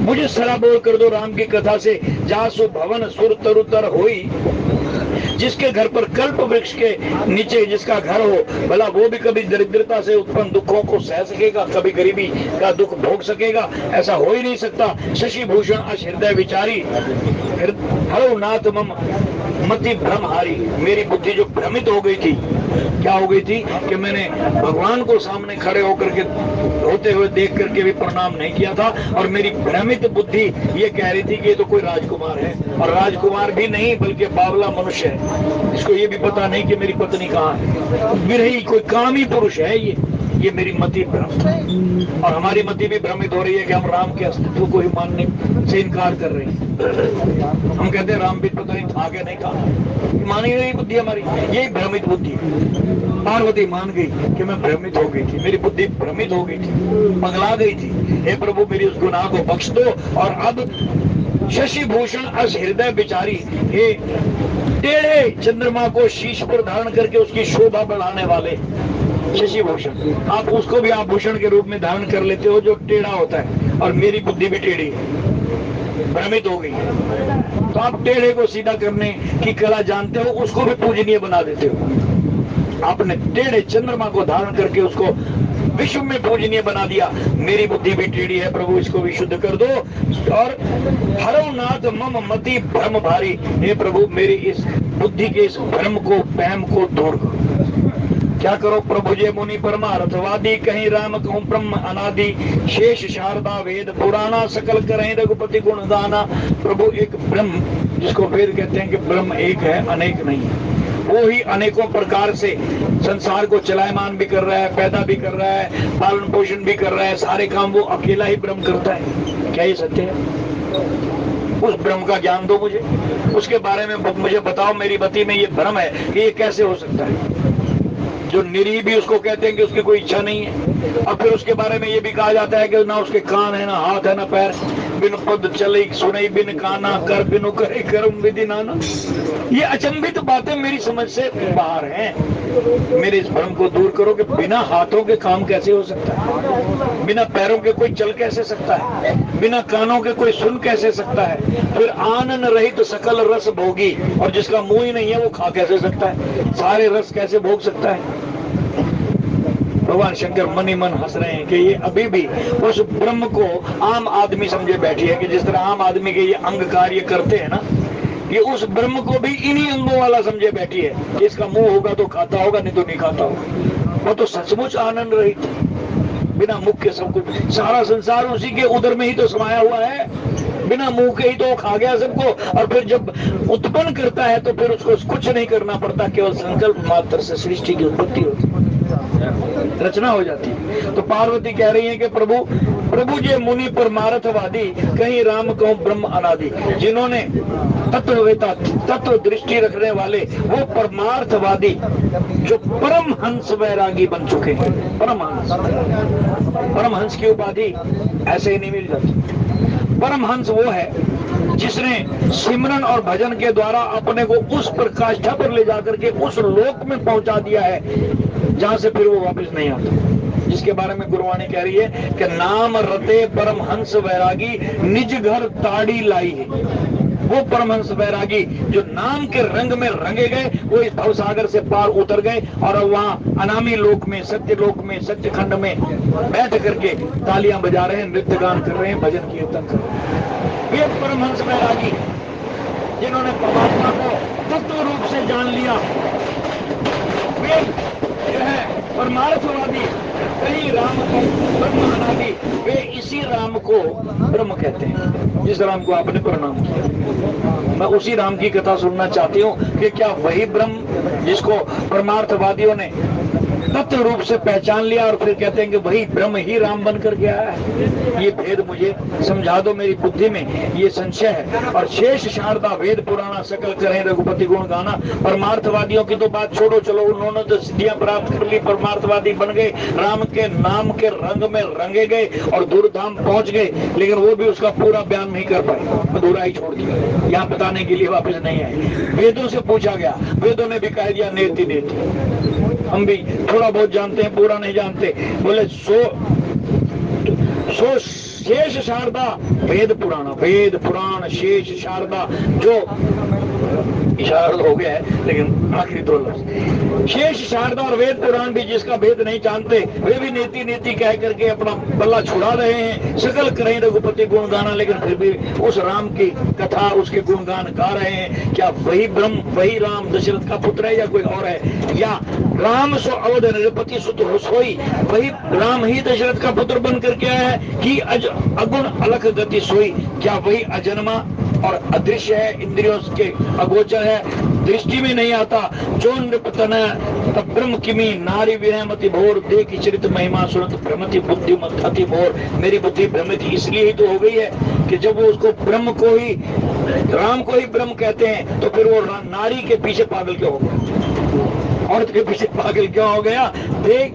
मुझे सराबोर कर दो राम की कथा से। जासु भवन सुर तरुतर होई, जिसके घर पर कल्प वृक्ष के नीचे जिसका घर हो, भला वो भी कभी दरिद्रता से उत्पन्न दुखों को सह सकेगा, कभी गरीबी का दुख भोग सकेगा? ऐसा हो ही नहीं सकता। शशि भूषण अश हृदय विचारी, हरो नाथ मम मति भ्रमहारी। मेरी बुद्धि जो भ्रमित हो गई थी, क्या हो गई थी कि मैंने भगवान को सामने खड़े होकर के होते हुए देख करके भी प्रणाम नहीं किया था, और मेरी भ्रमित बुद्धि ये कह रही थी कि ये तो कोई राजकुमार है, और राजकुमार भी नहीं बल्कि बावला मनुष्य है। इसको ये भी पता नहीं कि मेरी पत्नी कहाँ है, विरही कोई कामी पुरुष है। ये मेरी मति भ्रमित, और हमारी मति भी भ्रमित हो रही है कि हम राम के अस्तित्व को ही मानने से इनकार कर रहे हैं। हम कहते हैं राम भी पता नहीं था क्या नहीं था, मानी नहीं बुद्धि हमारी, यही भ्रमित बुद्धि है। पार्वती मान गई कि मैं भ्रमित हो गई थी, मेरी बुद्धि भ्रमित हो गई थी, पगला गई थी। हे प्रभु मेरी उस गुनाह को बख्श दो। और अब शशि भूषण अस हृदय बिचारी, हे टेढ़े चंद्रमा को शीश पर धारण करके उसकी शोभा बढ़ाने वाले शशि भूषण, आप उसको भी आभूषण के रूप में धारण कर लेते हो जो टेढ़ा होता है, और मेरी बुद्धि भी टेढ़ी है, भ्रमित हो गई है। तो आप टेढ़े को सीधा करने की कला जानते हो, उसको भी पूजनीय बना देते हो। आपने टेढ़े चंद्रमा को धारण करके उसको विश्व में पूजनीय बना दिया। मेरी बुद्धि भी टेढ़ी है प्रभु, इसको भी शुद्ध कर दो। और हरो नाथ मम मति भ्रम भारी, हे प्रभु मेरी इस बुद्धि के इस भ्रम को, वहम को दूर करो। क्या करो प्रभु जे मुनि परमार्थवादी, कहीं राम कहूँ ब्रह्म अनादि, शेष शारदा वेद पुराना, सकल करें रघुपति गुण गाना। प्रभु एक ब्रह्म, जिसको वेद कहते हैं कि ब्रह्म एक है, अनेक नहीं है, वो ही अनेकों प्रकार से संसार को चलायमान भी कर रहा है, पैदा भी कर रहा है, पालन पोषण भी कर रहा है, सारे काम वो अकेला ही ब्रह्म करता है। क्या ये सत्य है? उस ब्रह्म का ज्ञान दो मुझे, उसके बारे में मुझे बताओ। मेरी बती में ये भ्रम है कि ये कैसे हो सकता है। जो निरीह भी उसको कहते हैं कि उसकी कोई इच्छा नहीं है, और फिर उसके बारे में ये भी कहा जाता है कि ना उसके कान है, ना हाथ है, ना पैर, बिन पद चले सुनई, बिन काना कर बिनु करे करम विधि नाना। ये अचंभित बातें मेरी समझ से बाहर हैं। मेरे इस भ्रम को दूर करो कि बिना हाथों के काम कैसे हो सकता है, बिना पैरों के कोई चल कैसे सकता है, बिना कानों के कोई सुन कैसे सकता है, फिर आनन रहित सकल रस भोगी, और जिसका मुंह ही नहीं है वो खा कैसे सकता है, सारे रस कैसे भोग सकता है। भगवान शंकर मन ही मन हंस रहे हैं कि ये अभी भी उस ब्रह्म को आम आदमी समझे बैठी है, कि जिस तरह आम आदमी के ये अंग कार्य करते हैं ना, ये उस ब्रह्म को भी इन्हीं अंगों वाला समझे बैठी है कि इसका मुंह होगा तो खाता होगा, नहीं तो नहीं खाता होगा। वो तो सचमुच आनंद रहित, बिना मुख के सब कुछ, सारा संसार उसी के उदर में ही तो समाया हुआ है, बिना मुंह के ही तो खा गया सबको। और फिर जब उत्पन्न करता है तो फिर उसको कुछ नहीं करना पड़ता, केवल संकल्प मात्र से सृष्टि की उत्पत्ति होती है, रचना हो जाती है। तो पार्वती कह रही है कि प्रभु प्रभु जे मुनि परमार्थवादी, कहीं राम कहूँ ब्रह्म अनादि, जिन्होंने तत्ववेता, तत्व दृष्टि रखने वाले, वो परमार्थवादी जो परमहंस वैरागी बन चुके हैं। परमहंस, परमहंस की उपाधि ऐसे ही नहीं मिल जाती। परमहंस वो है जिसने सिमरन और भजन के द्वारा अपने को उस प्रकाष्ठा पर ले जाकर के उस लोक में पहुंचा दिया है जहां से फिर वो वापस नहीं आता, जिसके बारे में गुरुवाणी कह रही है कि नाम रते परमहंस वैरागी, निज घर ताड़ी लाई है। वो परमहंस वैरागी जो नाम के रंग में रंगे गए, वो इस भवसागर से पार उतर गए और वहां अनामी लोक में, सत्य लोक में, सत्यखंड में बैठ करके तालियां बजा रहे हैं, नृत्य गान कर रहे हैं, भजन कीर्तन कर रहे हैं। वे परमहंस वैरागी जिन्होंने परमात्मा को तत्व रूप से जान लिया, वे जो है परमार्थवादी, कहीं राम को ब्रह्म अनादि, वे इसी राम को ब्रह्म कहते हैं जिस राम को आपने प्रणाम किया। मैं उसी राम की कथा सुनना चाहती हूँ कि क्या वही ब्रह्म जिसको परमार्थवादियों ने तत्व रूप से पहचान लिया और फिर कहते हैं कि वही ब्रह्म ही राम बनकर गया है। ये भेद मुझे समझा दो, मेरी बुद्धि में ये संशय है। और शेष शारदा वेद पुराना सकल करें रघुपति गुण गाना। परमार्थवादियों की तो बात छोड़ो, चलो उन्होंने तो सिद्धियां प्राप्त कर ली, परमार्थवादी बन गए, राम के नाम के रंग में रंगे गए और दूरधाम पहुंच गए, लेकिन वो भी उसका पूरा बयान नहीं कर पाए, अधूरा ही छोड़ दिया, यहाँ बताने के लिए वापस नहीं आए। वेदों से पूछा गया, वेदों ने भी कह दिया नेति नेति, हम भी थोड़ा बहुत जानते हैं, पूरा नहीं जानते। बोले सो शेष शारदा वेद पुराण, वेद पुराण शेष शारदा, जो इशारा हो गया है लेकिन आखिरी दो लफ्ज, शेष शारदा और वेद पुराण भी जिसका भेद नहीं जानते, वे भी नीति नीति कह करके अपना बल्ला छुड़ा रहे हैं। सकल करें रघुपति गुण गाना, लेकिन फिर भी उस राम की कथा, उसके गुणगान गा रहे हैं। क्या वही ब्रह्म, वही राम दशरथ का पुत्र है या कोई और है? या राम सो अवध नृपति सुत सोई, वही राम ही दशरथ का पुत्र बन करके आया है कि अगुण अलख गति सोई? क्या वही अजन्मा और अदृश्य है, इंद्रियों के अगोचर है, दृष्टि में नहीं आता? जो नृपतन तब ब्रह्म किमी नारी विहमति भोर, देख चरित महिमा सुनत भ्रमति बुद्धि मति भोर। मेरी बुद्धि भ्रमित इसलिए ही तो हो गई है कि जब वो उसको ब्रह्म को ही, राम को ही ब्रह्म कहते हैं, तो फिर वो नारी के पीछे पागल क्यों हो गया, औरत के पीछे पागल क्यों हो गया? देख,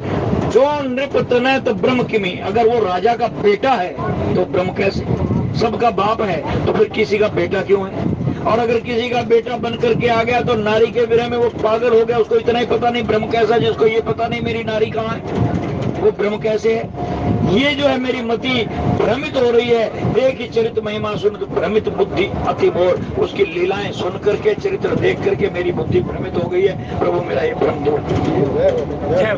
जो नृपतन तब ब्रह्म किमी, अगर वो राजा का बेटा है तो ब्रह्म कैसे? सबका बाप है तो फिर किसी का बेटा क्यों है? और अगर किसी का बेटा बन करके आ गया तो नारी के विरह में वो पागल हो गया, उसको इतना ही पता नहीं ब्रह्म कैसा, जिसको ये पता नहीं मेरी नारी कहाँ है, वो ब्रह्म कैसे है? ये जो है मेरी मति भ्रमित हो रही है। देख ही चरित्र महिमा सुन तो भ्रमित बुद्धि अति मोर, उसकी लीलाएं सुन करके चरित्र देख करके मेरी बुद्धि भ्रमित हो गई है। प्रभु मेरा ये भ्रम दूर।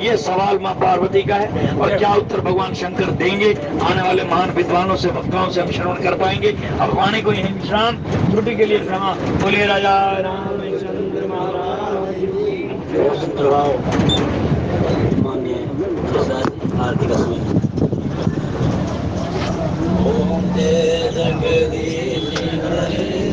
ये सवाल माँ पार्वती का है और क्या उत्तर भगवान शंकर देंगे, आने वाले महान विद्वानों से वक्ताओं से हम श्रवण कर पाएंगे। अब वाणी को यही विश्राम, त्रुटि के लिए क्षमा। बोलिए राजा रामचंद्र महाराज। आरती का समय। ओम जय जगदीश हरे